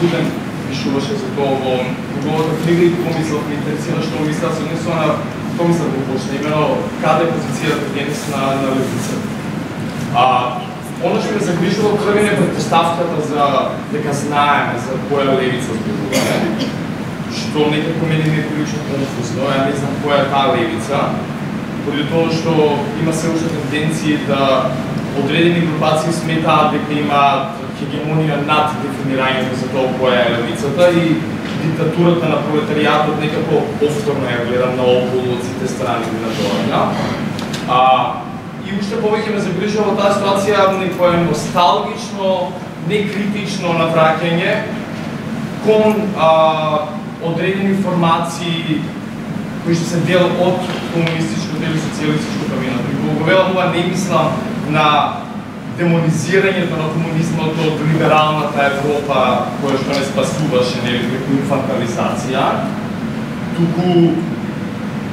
Буден пишуваше за тоа во неговата книга и помислав, ме интересира што мисла се однесува на помислав го почна, именно каде е позицијата генес на левица. Оно што ме загрижува први е претпоставката за дека знаеме за која левица зборуваме, што некако мене ми е прилично конфузно, ја не знам која е таа левица, поради тоа што има се уште тенденции да одредени групации сметаат дека имаат хегемонија над дефинирањето за тоа која е левицата и диктатурата на пролетаријатот некако повторно ја гледам наоколу од сите страни на тоа. И уште повеќе ме загрижува таа ситуација некое носталгично, некритично навраќање кон одредени формации кои што се дел од комунистичкото или социјалистичкото минато. И го велам ова не мислам на демонизирањето на комунизмот од либералната Европа која што не спасуваше, нели, преку инфантализација, туку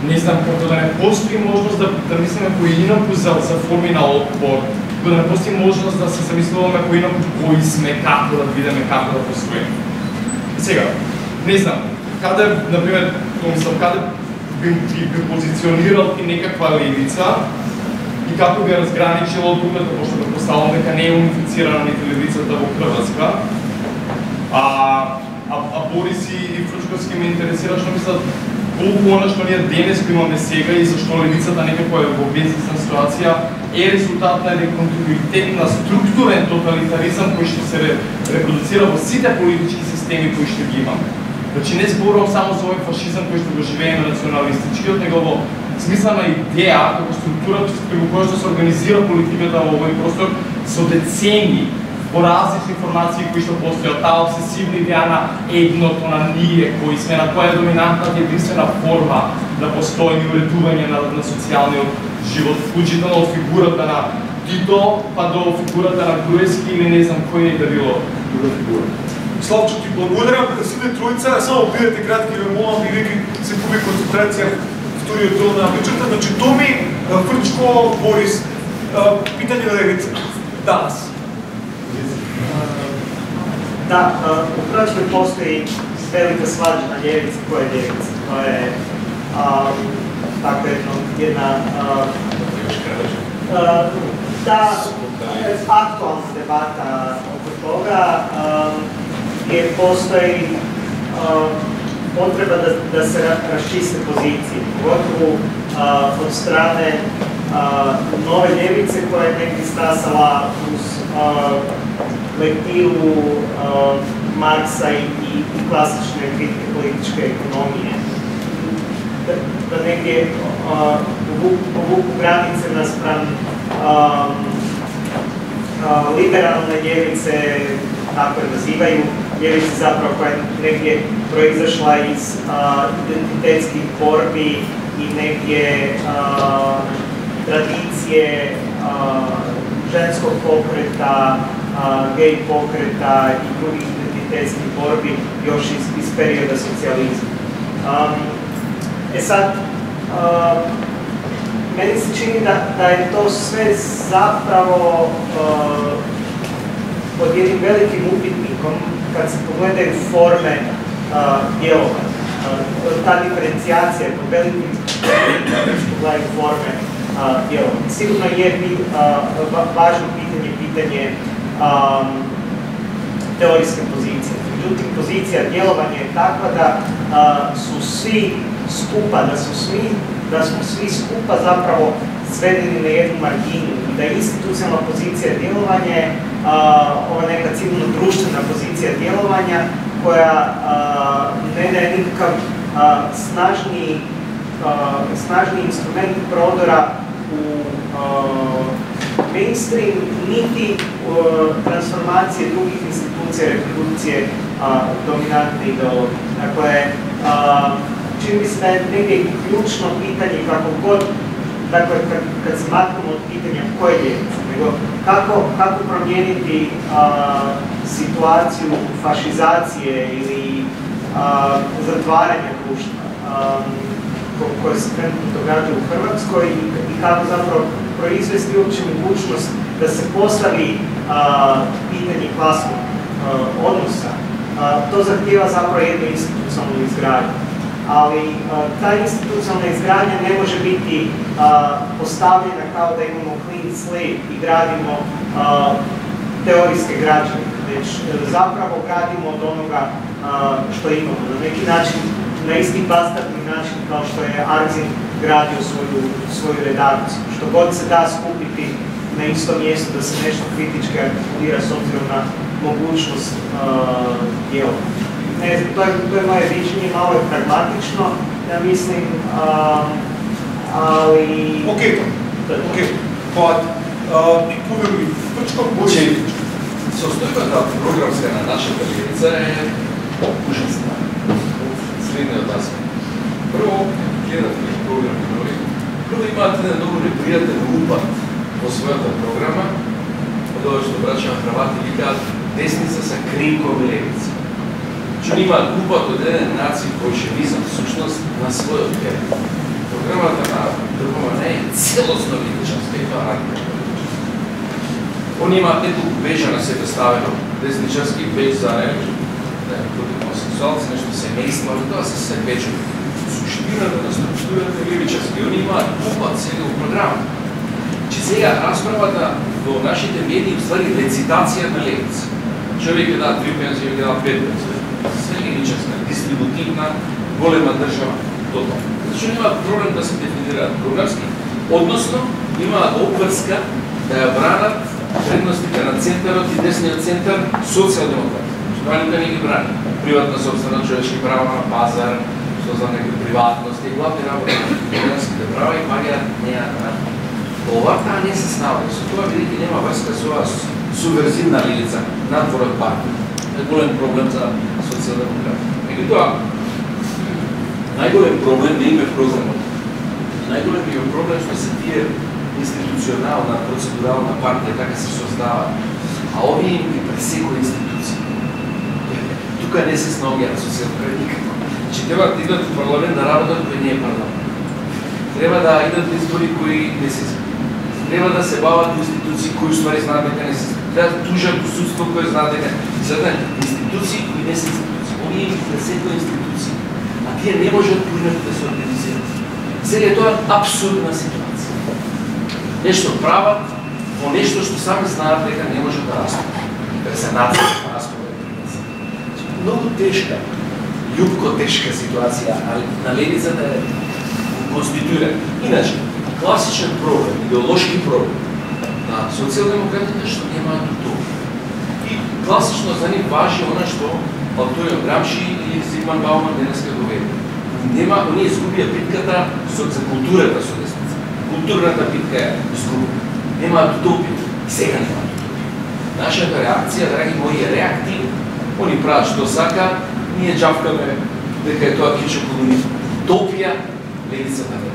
не знам, како да не постои можност да мислиме поинаку за форми на отпор, да не постои можност да се замислуваме поинаку кои сме, како да видиме, како да постоиме. Сега, не знам, каде, например, каде би позиционирал ти некаква левица и како би разграничило тука, пошто предпоставам дека не е унифицирана нити левицата во Хрватска, а Борис и Фрчковски ме интересира што мислат колку она што ние денес го имаме сега и зашто левицата некако е во безизлезна ситуација е резултат на еден континуитет на структурен тоталитаризам кој што се репродуцира во сите политички системи кои што ги имаме. Значи не зборувам само за овој фашизам кој што го живееме националистичкиот, него во смислена идеја како структура преку која што се организира политиката во овој простор со децени по различни информации кои што постојат, таа обсесивна идеја на едното, на ние, кои сме на која е доминантната единствена форма на постоење и уредување на социјалниот живот, вклучително од фигурата на Тито, па до фигурата на Груевски или не знам кој е да било друга фигура. Славчо, ти благодарам, сите тројца, само бидете кратки, ве молам, и веќе се губи концентрација вториот дел на вечерта. Значи, Томи, Фрчко, Борис, питање на левица. Данас. Да, у Хрватskoj postoji velika svađa na ljevici koja je ljevica. To je tako jedna aktualna debata oko toga, gdje postoji potreba da se raščiste pozicije, pogotovo od strane nove ljevice koja je negdje stasala uz lektiru Marksa i klasične kritike političke ekonomije. Da negdje povuku granice naspram liberalne ljevice, tako je nazivaju, ljevice zapravo koja je negdje proizašla iz identitetskih borbi i negdje tradicije ženskog pokreta, gej pokreta i drugih identitetskih borbi još iz perioda socijalizma. Sad, meni se čini da je to sve zapravo pod jednim velikim upitnikom kad se pogledaju forme djelovanja. Ta diferencijacija pod velikim pogledaju forme djelovanja. Sigurno je važno pitanje teorijske pozicije. Međutim, pozicija djelovanja je takva da su svi skupa, da smo svi skupa zapravo svedeni na jednu marginu i da je institucionalna pozicija djelovanja ova neka civilno-društvena pozicija djelovanja koja ne daje nikakav snažniji instrument prodora u mainstream, niti transformacije drugih institucija, reprodukcije dominantne ideologije. Dakle, čini mi se da je negdje ključno pitanje kako god, dakle, kad se maknemo od pitanja koje ljevice, nego kako promijeniti situaciju fašizacije ili zatvaranja društva koje se trenutno događa u Hrvatskoj i kako zapravo proizvesti uopće mogućnost da se postavi pitanje klasnog odnosa. To zahtijeva zapravo jednu institucionalnu izgradnju. Ali ta institucionalna izgradnja ne može biti postavljena kao da imamo clean slate i gradimo teorijske građane, već zapravo gradimo od onoga što imamo. Na neki način, na isti bastardni način kao što je Arzin gradio svoju redakciju. Što god se da skupiti na isto mjesto da se nešto kritički artikulira s obzirom na mogućnost djela. Ne znam, to je moje viđenje, malo je pragmatično, ja mislim, ali... Ok, pa povjeruj, Frčko, Boži. Состојбата програмска на нашата левица е ужасна. Следниот аспект. Прво, гледате програми нови. Прво имаат еден много непријатен упад во својата програма, од ова што брача Хрвати викаат десница са кринкови левица. Че имаат упад од еден нација кој ќе визам всушност на својот терен. програмата на држава не е целосно левичарска и тоа ради. Они имаат неколку бежа на себе ставено, десничарски беж за против хомосексуалци, нешто семејство, но тоа се бежови. Суштината на структурата е левичарски, они имаат купат сега у програма. Че сега расправата во нашите медии ствари рецитација на левица. Човек ќе дава 3 пензии, ќе дава 5 пензии. Све левичарска, дистрибутивна, голема држава. Тоа. Зашто нема проблем да се дефинираат програмски, односно имаат обврска да ја бранат вредностите на центарот и десниот центар социјалдемократи. Това никога не ги брани. Приватна собствена, човечки права на пазар, што за некои приватности, главни работи на гражданските права и паѓаат неа на ова таа не се снава. Со тоа видите нема врска со ова субверзивна левица надвор од партија. Е голем проблем за социјалдемократи. Меѓутоа, најголем проблем не има програмот. Најголем е проблем што се тие институционална, процедурална партија така се создава, а овие им ги пресекува институции. Тука не се снаоѓаат социјалдемократи никако. Че треба да идат в парламент да работат кој не е парламент. Треба да идат избори кои не се треба да се бават институции кои ствари знаат дека не се треба да тужат до судство кој знаат дека се институции кои не се институции. Овие им ги пресекува институции, а тие не можат поинаку да се организираат. Сега е тоа абсурдна ситуација. Нешто прават во нешто што сами знаат дека не може да распоме. Дека се нацелат да распоме. Многу тешка, љубко тешка ситуација, али на левицата е конституира. Иначе, класичен проблем, идеолошки проблем на социјалдемократите што немаат тоа. И класично за нив важи она што Антонио Грамши или Зигмунд Бауман денеска го вели. Нема, оние изгубија битката за културата со десница. Културната битка е изгубена. Немаат утопија. Сега немаат утопија. Нашата реакција, драги мои, е реактивна. Они прават што сака, ние джавкаме дека е тоа кичо комунизм. Утопија, левицата не.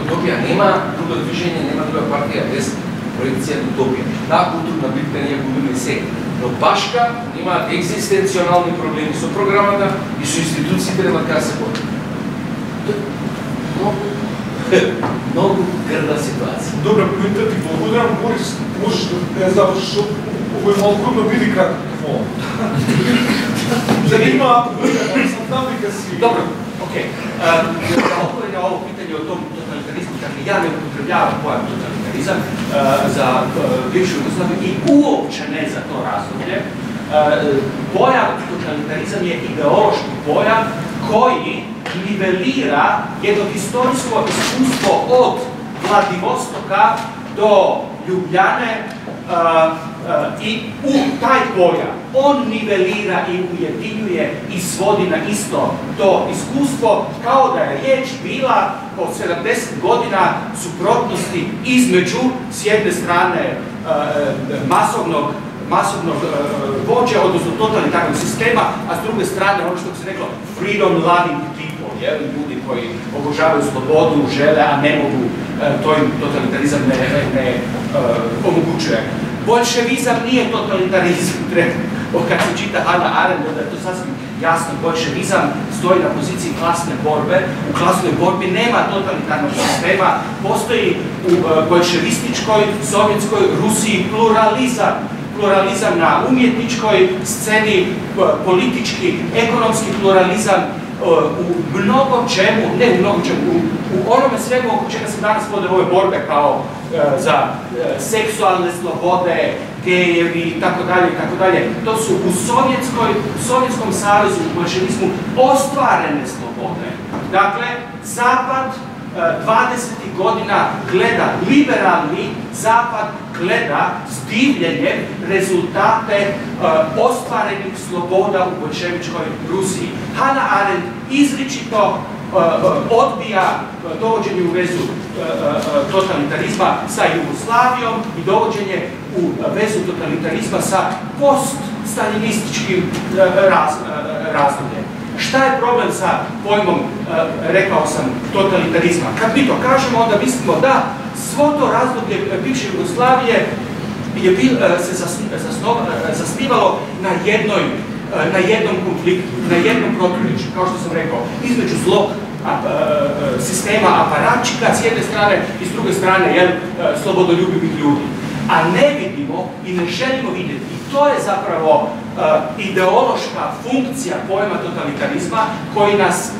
Утопија нема друго движење, нема друга партија без проекција на утопија. Таа културна битка ние губиме сега. Но башка имаат екзистенционални проблеми со програмата и со институциите на така се бори. Многу грда ситуација. Добра поинта, ти благодарам, Борис. Можеш да ја завршиш, ово е малку крупно, биди кратко. Да има, сам там вика си. Добро, окей. Да отворим на ово питање о том тоталитаризму, така ја не употребljавам појам тоталитаризам за бившу Југославија и уопće не за то разdoblje. Појам тоталитаризам е идеолошки појам кој nivelira jedno historijsko iskustvo od Vladivostoka do Ljubljane i u taj pojam on nivelira i ujedinjuje i svodi na isto to iskustvo kao da je riječ bila po 70 godina suprotnosti između s jedne strane masovnog vođe, odnosno totalitarnog sistema, a s druge strane ono što bi se reklo freedom loving people, ljudi koji obožavaju slobodu, žele, a ne mogu, to im totalitarizam ne omogućuje. Boljševizam nije totalitarizam, kad se čita Hannah Arendt, da je to sasvim jasno, boljševizam stoji na poziciji klasne borbe, u klasnoj borbi nema totalitarnog sistema, postoji u boljševističkoj, sovjetskoj Rusiji pluralizam na umjetničkoj sceni, politički, ekonomski pluralizam, u mnogo čemu, ne u mnogo čemu, u onome svemu oko čega se danas vode ove borbe kao za seksualne slobode, gejevi i tako dalje, to su u Sovjetskom savezu, u boljševizmu ostvarene slobode. Dakle, Zapad 20. godina gleda, liberalni Zapad gleda s divljenjem rezultate ostvarenih sloboda u boljševičkoj Rusiji. Hannah Arendt izričito odbija dovođenje u vezu totalitarizma sa Jugoslavijom i dovođenje u vezu totalitarizma sa post-staljinističkim razdobljem. Šta je problem sa pojmom, rekao sam, totalitarizma? Kad mi to kažemo, onda mislimo da svo to razdoblje bivše Jugoslavije se zasnivalo na jednom konfliktu, na jednom proturječju, kao što sam rekao, između zlog sistema aparatčika s jedne strane i s druge strane slobodoljubivih ljudi. A ne vidimo i ne želimo vidjeti. I to je zapravo ideološka funkcija pojma totalitarizma koji nas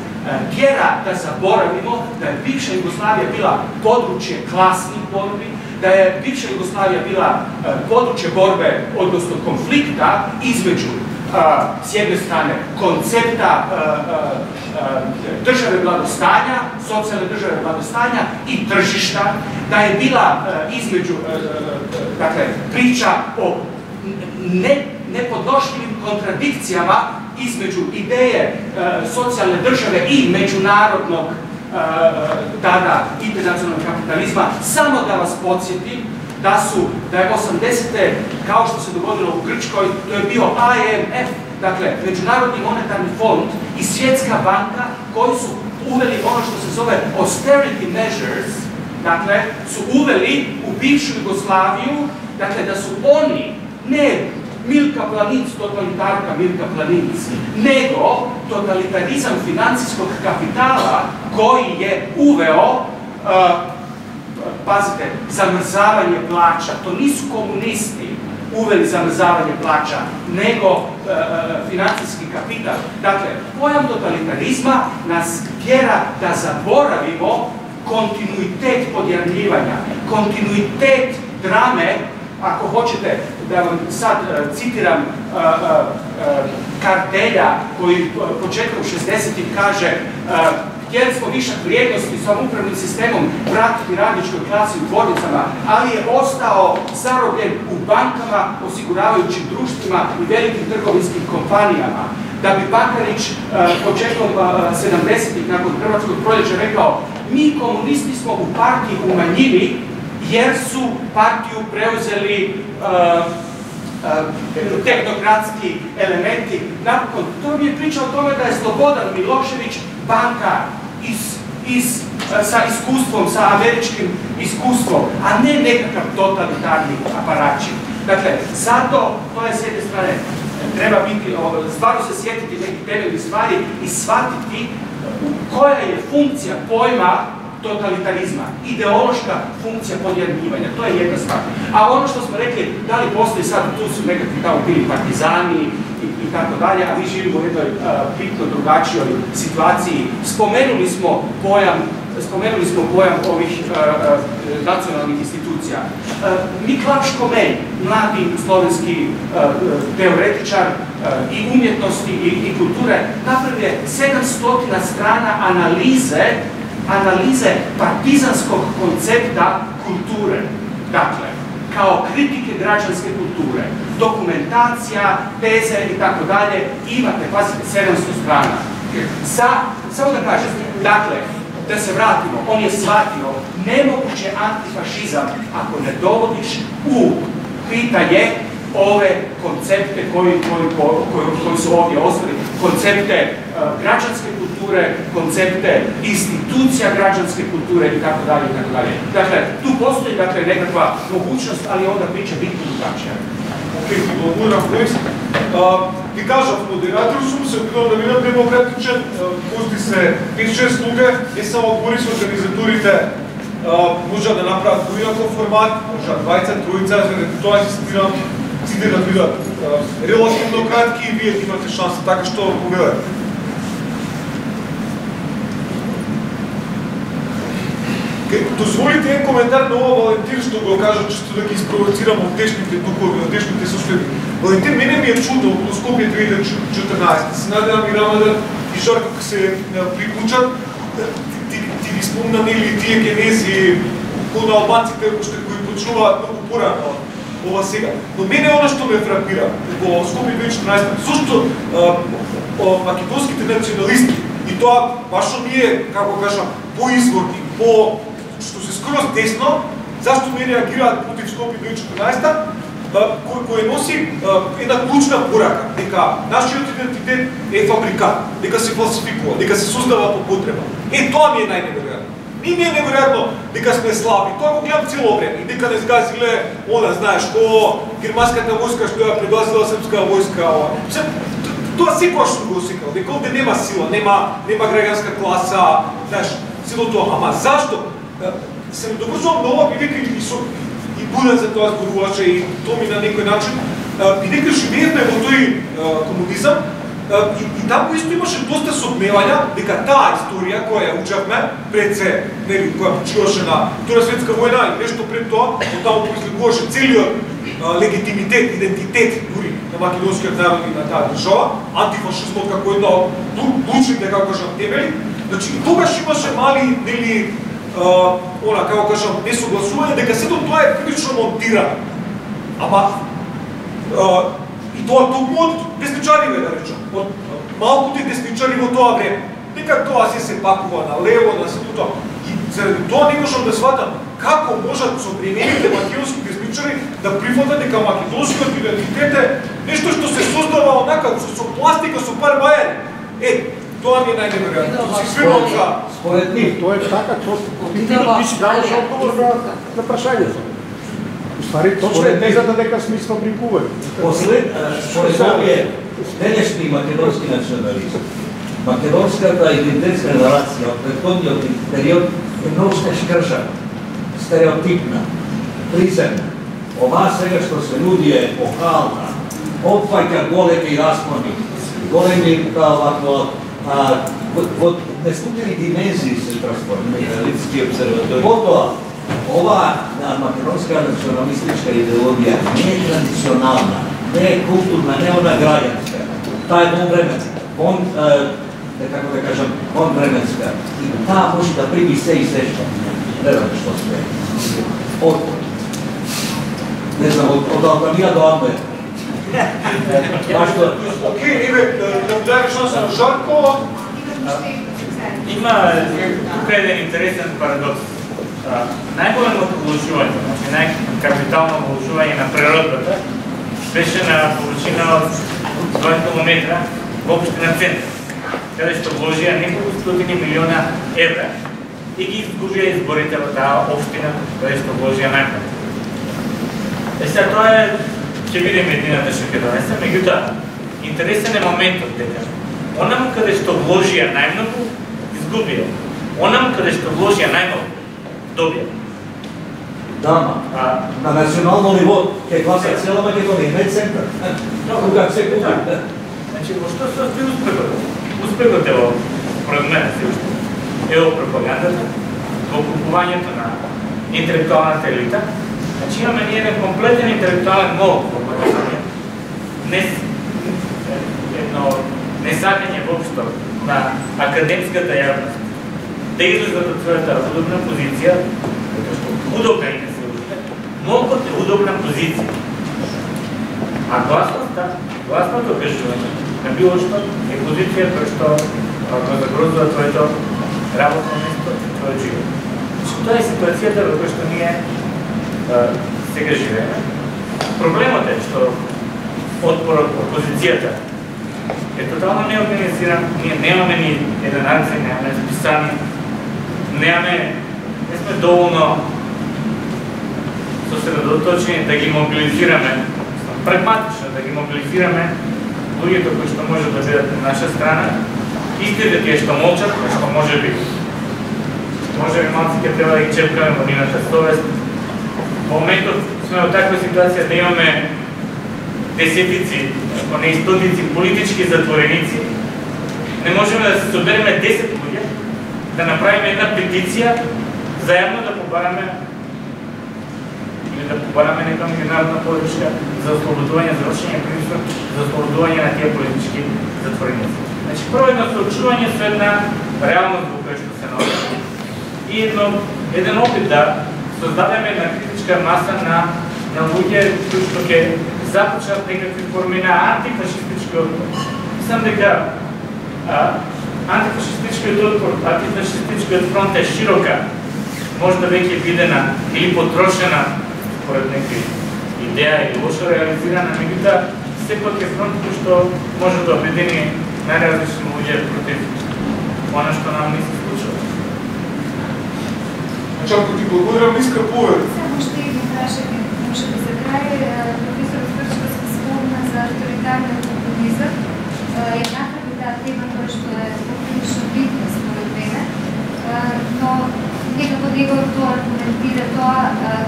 tjera da zaboravimo da je bivša Jugoslavija bila područje klasnih borbi, da je bivša Jugoslavija bila područje borbe, odnosno konflikta između s jedne strane koncepta države blagostanja, socijalne države blagostanja i tržišta, da je bila između, dakle, priča o nepodnošljivim kontradikcijama između ideje socijalne države i međunarodnog tada internacionalnog kapitalizma. Samo da vas podsjetim da je 80. kao što se dogodilo u Grčkoj, to je bio IMF, dakle Međunarodni monetarni fond i Svjetska banka koji su uveli ono što se zove austerity measures, dakle su uveli u bivšu Jugoslaviju, dakle da su oni, ne Milka Planinc, totalitarka Milka Planinc, nego totalitarizam financijskog kapitala koji je uveo, pazite, zamrzavanje plaća. To nisu komunisti uveli zamrzavanje plaća, nego financijski kapital. Dakle, pojam totalitarizma nas tjera da zaboravimo kontinuitet podjarmljivanja, kontinuitet drame. Ako hoćete da vam sad citiram Kardelja koji početkom 60-ih kaže htjeli smo višak vrijednosti samoupravnim sistemom vratiti radničkoj klasi u tvornicama, ali je ostao zarobljen u bankama, osiguravajućim društvima i velikim trgovinskim kompanijama. Da bi Bakarić početkom 70-ih nakon Hrvatskog proljeća rekao mi komunisti smo u partiji u manjini jer su partiju preuzeli tehnokratski elementi. Napokon, to mi je priča o tome da je Slobodan Milošević bankar sa iskustvom, sa američkim iskustvom, a ne nekakav totalitarni aparačin. Dakle, zato, to je s jedne strane, treba biti, stvarno se sjetiti nekih temeljnih stvari i shvatiti koja je funkcija pojma totalitarizma, ideološka funkcija podjarmljivanja, to je jedna stvar. A ono što smo rekli, da li postoji sad, tu su nekakvi tamo bili partizani i tako dalje, a mi živimo u jednoj bitno drugačijoj situaciji. Spomenuli smo pojam ovih nacionalnih institucija. Miklav Škomej, mladi slovenski teoretičar i umjetnosti i kulture, napravio 700 strana analize partizanskog koncepta kulture. Dakle, kao kritike građanske kulture, dokumentacija, teze i tako dalje, imate, pazite, 700 strana. Samo da kažem, dakle, da se vratimo, on je shvatio nemoguće antifašizam ako ne dovodiš u pitanje ove koncepte koji su ovdje ostali, koncepte građanske kulture, koncepte institucija građanske kulture i tako dalje i tako dalje. Dakle, tu postoji nekakva mogućnost, ali onda priča biti drugačija. Окей, благодарам, Борис. Ти кажав, модератор сум се опитал да видам демократичен, пусти се 5-6 луѓе, не само Борис, организаторите можа да направат поинаков формат, можа 20-тројца, заради тоа инсистирам сите да бидат релативно кратки и вие имате шанса, така што повелете. Дозволите един коментар на ова Валентин, што го кажа, чисто да ги испровоцирам од дешните духови, од дешните состојби. Валентин, мене ми е чудно около Скопје 2014. Се надевам и Рамадан и Жорко ка се приклучат, ти ги спомнани или тие кенези кон албанците кои почнуваат многу порано ова сега. Но мене оно што ме фрапира во Скопје 2014, зашто македонските националисти, и тоа баш оние, како кажам, поизворни, што се скроз десно, зашто не реагираат против Скопје 2014, кој носи една клучна порака, дека нашиот идентитет е фабрикат, дека се фалсификува, дека се создава по потреба. Тоа ми е најневеројатно. Не ми е неверојатно дека сме слаби, тоа го гледам цело време, и дека не згазиле, знаеш, ко германската војска што ја прегласила српска војска. Тоа секојаш сум го осекал, дека овде нема сила, нема граѓанска класа, знаеш, сило тоа, ама зашто? Се ми доврзувам на ова, бидејќи и Буден за тоа зборуваше и Томи на некој начин, бидејќи живеевме во тој комунизам, и таму исто имаше доста сомневања дека таа историја која ја учевме пред се, нели, која почиваше на Втора светска војна и нешто пред тоа, таму произлегуваше целиот легитимитет, идентитет дури на македонскиот народ и на таа држава, антифашизмот како една од клучните, како кажам, темели. Значи, и тогаш имаше мали, нели, како кажам, несогласување дека сето тоа е прилично монтирано. Ама и тоа токму од десничариве, да речам, од малкуте десничари во тоа време. Дека тоа се пакува на лево, на сето тоа. И заради тоа не можам да сватам како можат современите македонски десничари да прифатат дека македонскиот идентитет е нешто што се создава онака со пластика, со пар бајари. Тоа ми е најневеројатно. Според нив, тоа е така, ти си даваш одговор на прашањето. Ствари, точно е тезата дека сме сфабрикувани. Според овие денешни македонски националисти, македонската идентитетска релација од претходниот период е многу скрша, стереотипна, приземна. Ова сега што се нуди е епохална, опфаќа големи распони, големи во неступени димензии се трансформира Лидски обсерваторија. Потоа, ова македонска националистичка идеологија не е традиционална, не е културна, не е она граѓанска. Таа е вонвременска, како да кажам, вонвременска. И таа може да прими се и се што. Не знам што се. Не знам, од Албанија до Амбер. Океј, еве, да дајме шанса на Жарко. Има тука еден интересен парадокс. Најголемото вложување, значи најкапитално вложување на природата беше на површина од 2 километра во општина Центар, каде што вложија неколку стотини милиона евра и ги изгубија изборите во таа општина каде што вложија најмногу. Сега тоа е, ќе видиме едината што ќе донесе, меѓутоа интересен е моментот дека онаму каде што вложија најмногу изгубија, онаму каде што вложија најмногу добија. Дама, на национално ниво ќе гласа цела Македонија, не Центар. Кога се кога? Значи, во што се остои успехот? Успехот е во, според мене се уште, е во пропагандата, во купувањето на интелектуалната елита. Значи, имаме ние еден комплетен интелектуален мол во Македонија. Едно несакање воопшто на академската јавност да излезат од својата удобна позиција, затоа што удобна и не се уште, многу е удобна позиција. А гласното кажување на било што е позиција која што го загрозува твоето работно место и твојот живот. Тоа е ситуацијата во која што ние сега живееме. Проблемот е што отпорот од опозицијата е тотално неорганизиран, ние немаме ни еден акција, немаме списани, не сме доволно сосредоточени да ги мобилизираме, прагматично да ги мобилизираме луѓето кои што може да бидат на наша страна, истите тие што молчат, кои што може би малци ќе треба да ги чепкаме во нивната совест. Во моментот сме во таква ситуација да имаме десетици, ако не и стотици политички затвореници. Не можеме да се собереме 10 луѓе, да направиме една петиција, заедно да побараме или да побараме нека меѓународна подршка за ослободување, за вршење принцип, за ослободување на тие политички затвореници. Значи, прво едно соочување со една реалност во која што се наоѓаме и еден опит да создадеме една критичка маса на луѓе кои што ќе започнат некакви форми на антифашистички отпор. Мислам дека антифашистичкиот отпор, антифашистичкиот фронт е широка, може да веќе видена или потрошена според некои идеја или лошо реализирана, меѓутоа секој е фронт кој што може да обедини најразлични луѓе против она што нам не се случува. Чако ти благодарам, Искра, повеќе. Само ще ви кажа, може би за крај, професор Сврчковски спомна за авторитарниот комунизам неговото аргументира тоа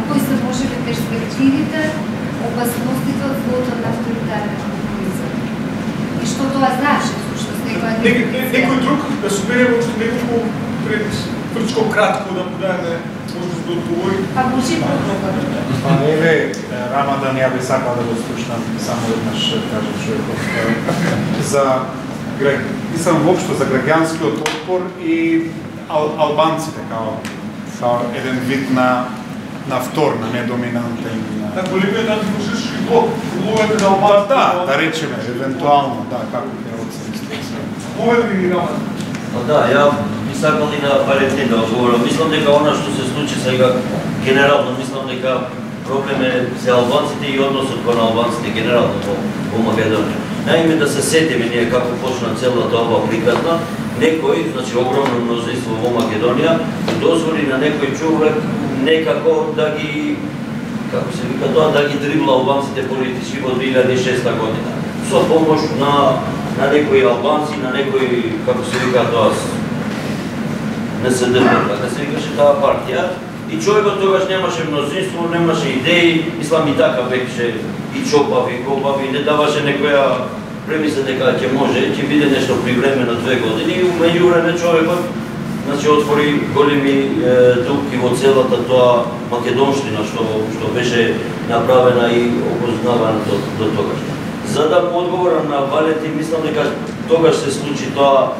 кои се можеби перспективите, опасностите од злото на авторитарен популизам. И што тоа значи, всушност, некој друг да соберем уште неколку пред причко кратко да му даде можност да одговори. Па може Па еве, Рамадан, ја би сакал да го слушнам само еднаш, кажам човекот, за мислам воопшто за граѓанскиот отпор и албанците као еден вид на втор, на недоминантен. На големиот антифашистички блок, луѓето на албанците. Да речеме, евентуално, како ќе оценисте. Поведи ни Рамадан. Да, ја би сакал и на Валентин да одговорам. Мислам дека она што се случи сега генерално, мислам дека проблем е за албанците и односот кон албанците генерално во Македонија. Наиме да се сетиме ние како почна целата ова приказна, некој, значи огромно мнозинство во Македонија, дозволи на некој човек некако да ги, како се вика тоа, да ги дрибла албанците политички во 2006 година. Со помош на некои албанци, на некои, како се вика тоа, НСДП, така се викаше таа партија. И човекот тогаш немаше мнозинство, немаше идеи, мислам и така беше и чопав и копав и не даваше некоја премисла дека ќе може, ќе биде нешто привремено 2 години и меѓу време човекот значи отвори големи дупки во целата тоа македонштина што беше направена и опознавана до тогаш. За да му одговорам на Валентин, мислам дека тогаш се случи тоа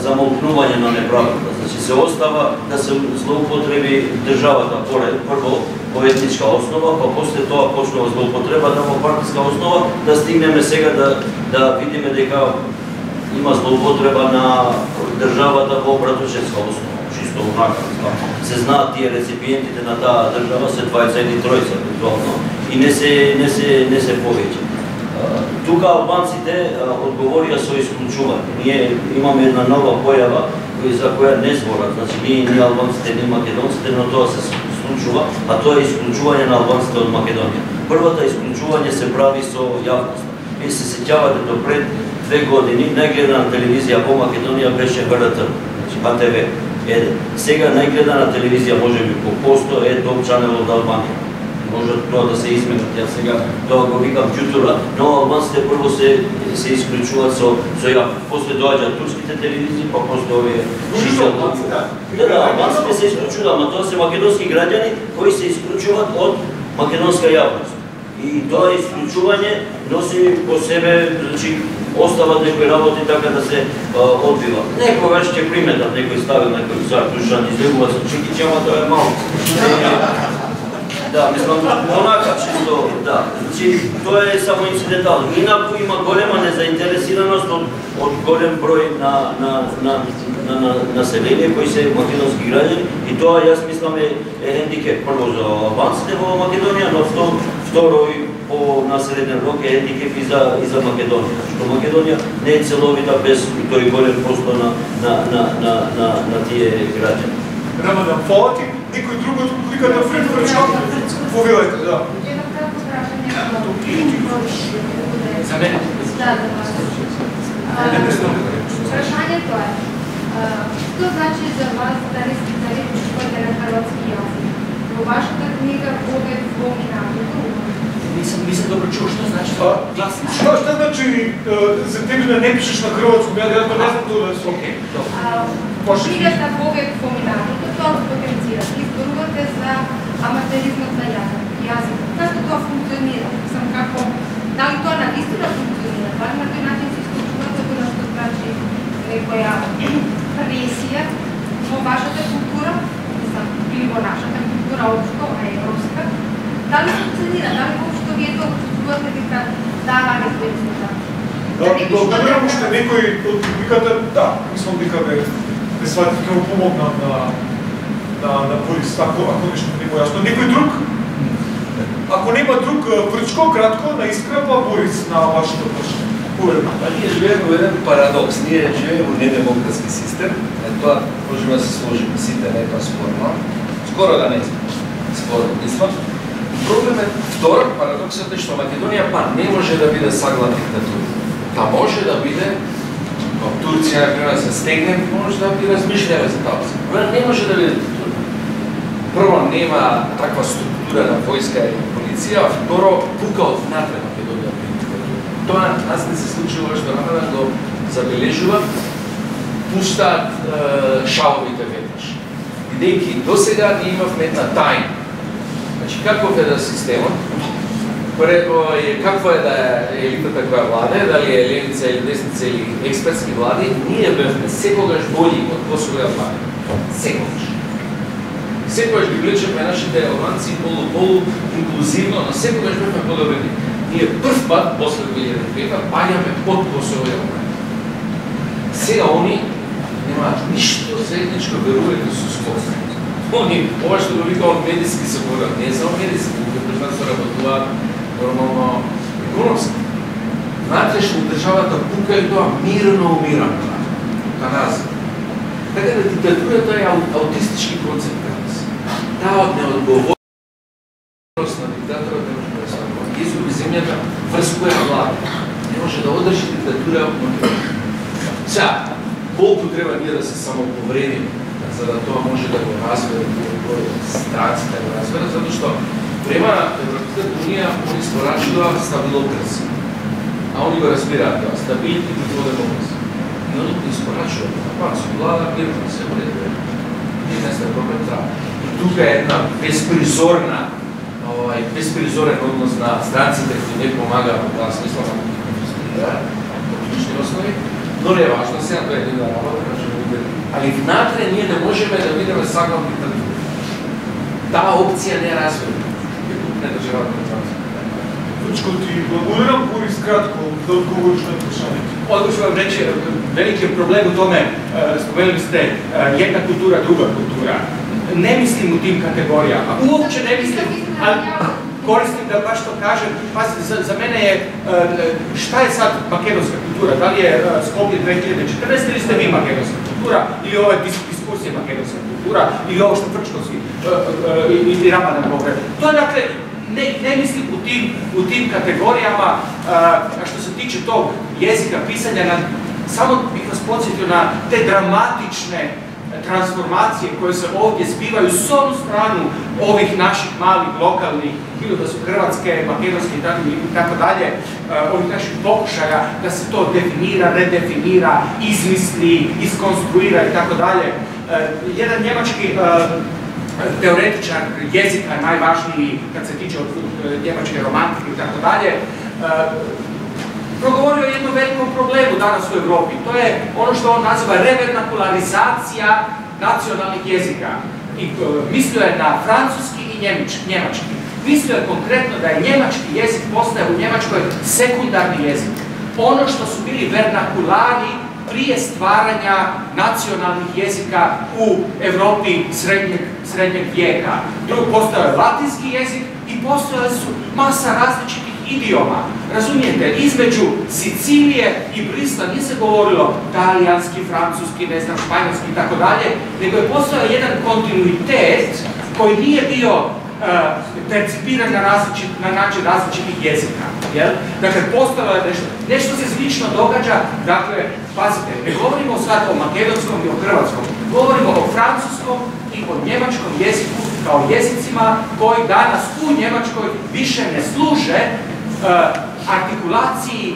замолкнување на неправдата. Значи се остава да се злоупотреби државата прво по етничка основа, па после тоа почнува злоупотреба на партиска основа, да стигнеме сега да видиме дека има злоупотреба на државата во братушевска основа. Чисто онака. Се знаат тие реципиентите на таа држава се 20 или 30 евентуално и не се повеќе. Тука албанците одговорија со исклучување. Ние имаме една нова појава за која не зборат. Значи ние албанците, не македонците, но тоа се случува, а тоа е исклучување на албанците од Македонија. Првата исклучување се прави со јавност. Вие се сеќавате до пред 2 години најгледана телевизија во Македонија беше БРТ, значи АТВ. Сега најгледана телевизија можеби по посто е Топ Чанел од Албанија. Може тоа да се изменат, ја сега тоа го викам џутура, но албанците прво се исклучуваат со јавност. После доаѓаат турските телевизии, па после овие шишелци. Да, албанците се исклучуваат, ама тоа се македонски граѓани кои се исклучуваат од македонска јавност. И тоа исклучување носи по себе, значи, остават некои работи така да се одбива. Некогаш ќе приметат, некој ставил некој цар Душан, излегува со чикичи, ама тоа е малко. Да, мислам, онака чисто, да. Значи, тоа е само инцидентално. Инаку има голема незаинтересираност од голем број на население кои се македонски граѓани и тоа јас мислам е хендикеп прво за албанците во Македонија, но второ и по населеден рок е хендикеп и за Македонија. Што Македонија не е целовита без тој голем простор на тие граѓани. Рамадан, фала ти, некој друг од публиката Фред Врчко? Повелете, да. Едно кратко прашање. За мене? Да. Прашањето е, што значи за вас да специалистите на хрватски јазик? Во вашата книга Повед во минатото? Мислам добро чуo, што значи гласен? Што значи за тебе да не пишеш на хрватско? Ја не знам тоа да се окей. Книгата Повед во минатото, тоа го потенцира. Изборувате за аматеризмот на јазикот. Како тоа функционира? Сам како, дали тоа навистина функционира? Дали на тој начин се исклучувате кога што значи некоја пресија во вашата култура, или во нашата култура општо, а европска? Дали функционира? Дали општо вие тоа чувствувате дека дава некој резултат? Благодарам уште некој од публиката, да, мислам дека не сватив ќе му помогна на Борис, ако нешто не го јасно. Некој друг? Ако нема друг, Врчко, кратко, на Искра, па Борис на вашето прашање. Ние живееме во еден парадокс. Ние живееме во недемократски систем. Тоа можеме да се сложиме сите, не е тоа спорно. Скоро да не е спорно. Проблем е втор, парадоксот е што Македонија не може да биде саглад диктатура. Та може да биде во Турција, например, се стегнем, може да би размишљаме за тоа. Не може да биде диктатура. прво нема таква структура на војска и полиција, второ пука од внатре Македонија. Тоа нас не се случило што Рамадан го забележува, пуштаат шаловите веднаш. Бидејќи досега ние имавме една тајна. Значи, каков е да системот, каква е да е елитата која владе, дали е левица или десница или експертски влади, ние бевме секогаш бољи од косовија влади. Секогаш. Секогаш ги влечеме нашите елементи полу инклузивно, но секогаш бевме подобрени. Ние прв пат, после 2005, паѓаме под косовија влади. Сега они немаат ништо заедничко верување со Скопје. Они, ова што го викаат медиски се борат, не е само медиски, луѓето се работуваат нормално економски. Внатрешно државата пука и тоа мирно умирано. Таназа. Така да диктатурата е аутистички концепт данас. Таа од неодговорност на диктаторот не може да се работи. Изгуби земјата врз која влада. Не може да одржи диктатура од Македонија. Сега, колку треба ние да се самоповредиме, за да тоа може да го разбере, странците да го разбере, затоа што према Европската унија они спорачува стабилокрација. А они го разбираат тоа, стабилити и демокрација. И они го испорачуваат. Пак се влада, мирно се вреде. Ние не сте проблем трава. И тука е една безпризорен однос на странците кои не помагаат во таа смисла на клучни основи, но не е важно, сега тоа е една работа, али внатре ние не можеме да видиме сакам диктатура. Таа опција не е развиена. Не државата на Вучко, ти благодарам, Борис, кратко да одговориш на прашањето. Одговор што вам рече, великиот проблем у томе, споменали сте една култура, друга култура. Не мислим у тим категоријама. Уопće не мислим, користим да баш што кажем, пазите, за мене е, шта е сад македонска култура? Дали е Скопје 2014 или сте ви македонска култура? Или ова е дискусија македонска култура? Или ова што Фрчковски и Рамадан говори? Тоа, дакле, не мислим у тим категоријама, што се тиче тог језика, писања, само бих вас подсетил на те драматичне трансформације кои се овде збивају со одну страну ових наших малих локалних, било да су хрватске, македонски и така далje, ових наших покушаја да се то дефинира, редефинира, измисли, исконструира и така далje. Еден njemački teoretičar jezika, najvažniji kad se tiče od njemačke romantike i tako dalje, progovorio o jednom velikom problemu danas u Evropi. To je ono što on naziva revernakularizācija nacionalnih jezika. I mislio je na francuski i njemački. Mislio je konkretno da je njemački jezik postaje u Njemačkoj sekundarni jezik. Ono što su bili vernakulari prije stvaranja nacionalnih jezika u Evropi srednjeg vijeka. Drugo, postojao je latinski jezik i postojale su masa različitih idioma. Razumijete, između Sicilije i Brista nije se govorilo talijanski, francuski, ne znam, španjolski i tako dalje, nego je postojao jedan kontinuitet koji nije bio percipiran na način različitih jezika. Dakle, postojalo je nešto se slično događa, dakle, pazite, ne govorimo sad o makedonskom i o hrvatskom, govorimo o francuskom i o njemačkom jeziku kao jezicima koji danas u Njemačkoj više ne služe artikulaciji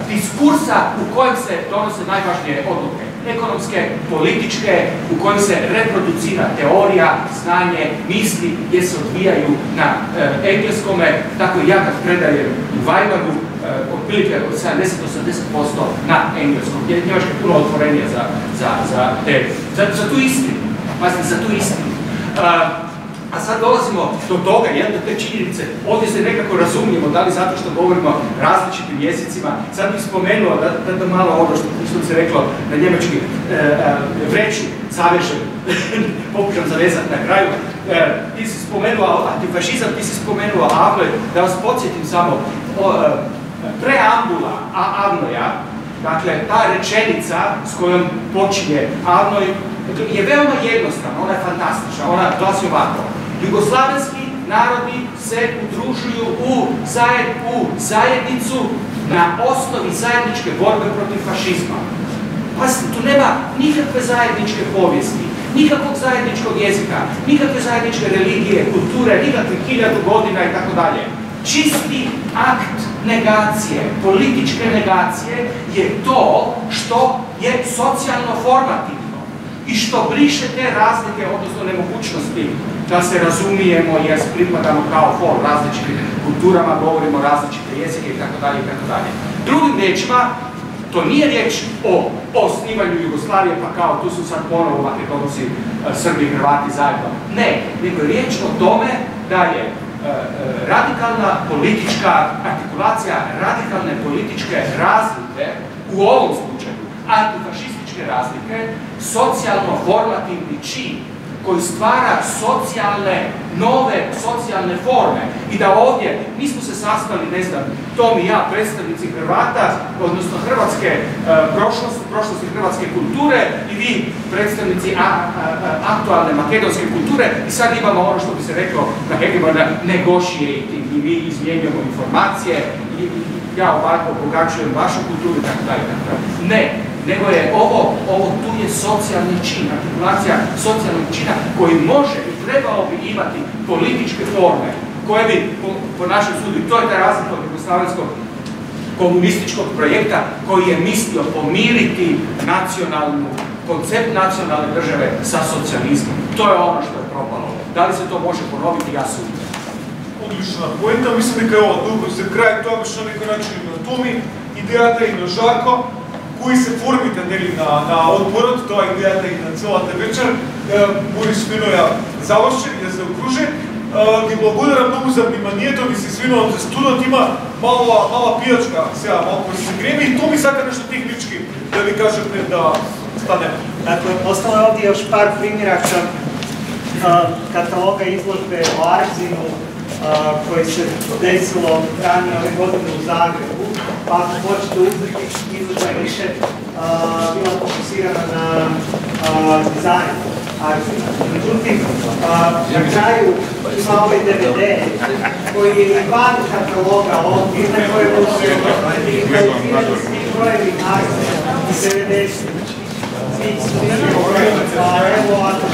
diskursa u kojem se donose najvažnije odluke. Ekonomske, političke, u kojem se reproducira teorija, znanje, misli, gdje se odvijaju na engleskome, tako i ja kad predajem u Weimaru, otprilike od 70-80% na engleskom. Njemačka je puno otvorenija za tu istinu. Pazite, za tu istinu. A sad dolazimo do toga, do te činjenice, ovdje se nekako razumijemo, da li zato što govorimo različitim jezicima. Sad bih spomenuo, da malo ono što se reklo na njemački, vreću zavežem, pokušam zavezati na kraju. Ti si spomenuo antifašizam, ti si spomenuo Avnoj, da vas podsjetim samo, preambula Avnoja, dakle, ta rečenica s kojom počinje Avnoj, je veoma jednostavna, ona je fantastična, ona glasi ovako. Jugoslavenski narodi se udružuju u zajednicu na osnovi zajedničke borbe protiv fašizma. Pazite, tu nema nikakve zajedničke povijesti. nikakvog zajedničkog jezika, nikakve zajedničke religije, kulture, nikakvih 1000 godina i tako dalje. Čisti akt negacije, političke negacije je to što je socijalno formativno i što briše te razlike, odnosno nemogućnosti da se razumijemo jer pripadamo kao fol različitim kulturama, govorimo različite jezike i tako dalje. Drugim riječima, to nije riječ o osnivanju Jugoslavije, pa kao tu su sad ponovo Makedonci, Srbi i Hrvati zajedno. Ne, nego je riječ o tome da je radikalna politička artikulacija, radikalne političke razlike, u ovom slučaju antifašističke razlike, socijalno formativni čin koji stvara nove socijalne forme i da ovdje, mi smo se sastali, ne znam, Tom i ja, predstavnici Hrvata, odnosno hrvatske prošlosti hrvatske kulture i vi predstavnici aktualne makedonske kulture i sad imamo ono što bi se reklo na hegemona negotiating i mi izmjenjujemo informacije i ja ovako obogaćujem vašu kulturu i tako dalje. Ne, nego je ovo tu je socijalni čin, artikulacija socijalnog čina koji može i trebao bi imati političke forme koje bi, po našem sudu, to je ta razlika od jugoslavenskog komunističkog projekta koji je mislio pomiriti koncept nacionalne države sa socijalizmom. To je ono što je propalo. Da li se to može ponoviti, ja sumnjam. Odlična poenta, mislim da je ovo dobro za kraj toga što neko način na Tomi, идеята и на Жарко, кои се формите нели на одборот, тоа е идејата и на целата вечер. Борис фино ја заврши, ја заокружи. Ви благодарам многу за вниманието, ви се извинувам за студот, има мала пијачка, сега малку се греме и Томи сака нешто технички да ви кажем пред да станем. Dakle, ostalo je ovdje još par primjeraka kataloga izložbe o Arzinu koji se desilo ranije ove godine u Zagrebu, pa ako hoćete uzeti izložba je više bila fokusirana na dizajn Arzina. Međutim, na kraju ima ovaj DVD koji je van kataloga ovdje, na kojemu su digitalizirani svi brojevi Arzina i 90. Evo, ako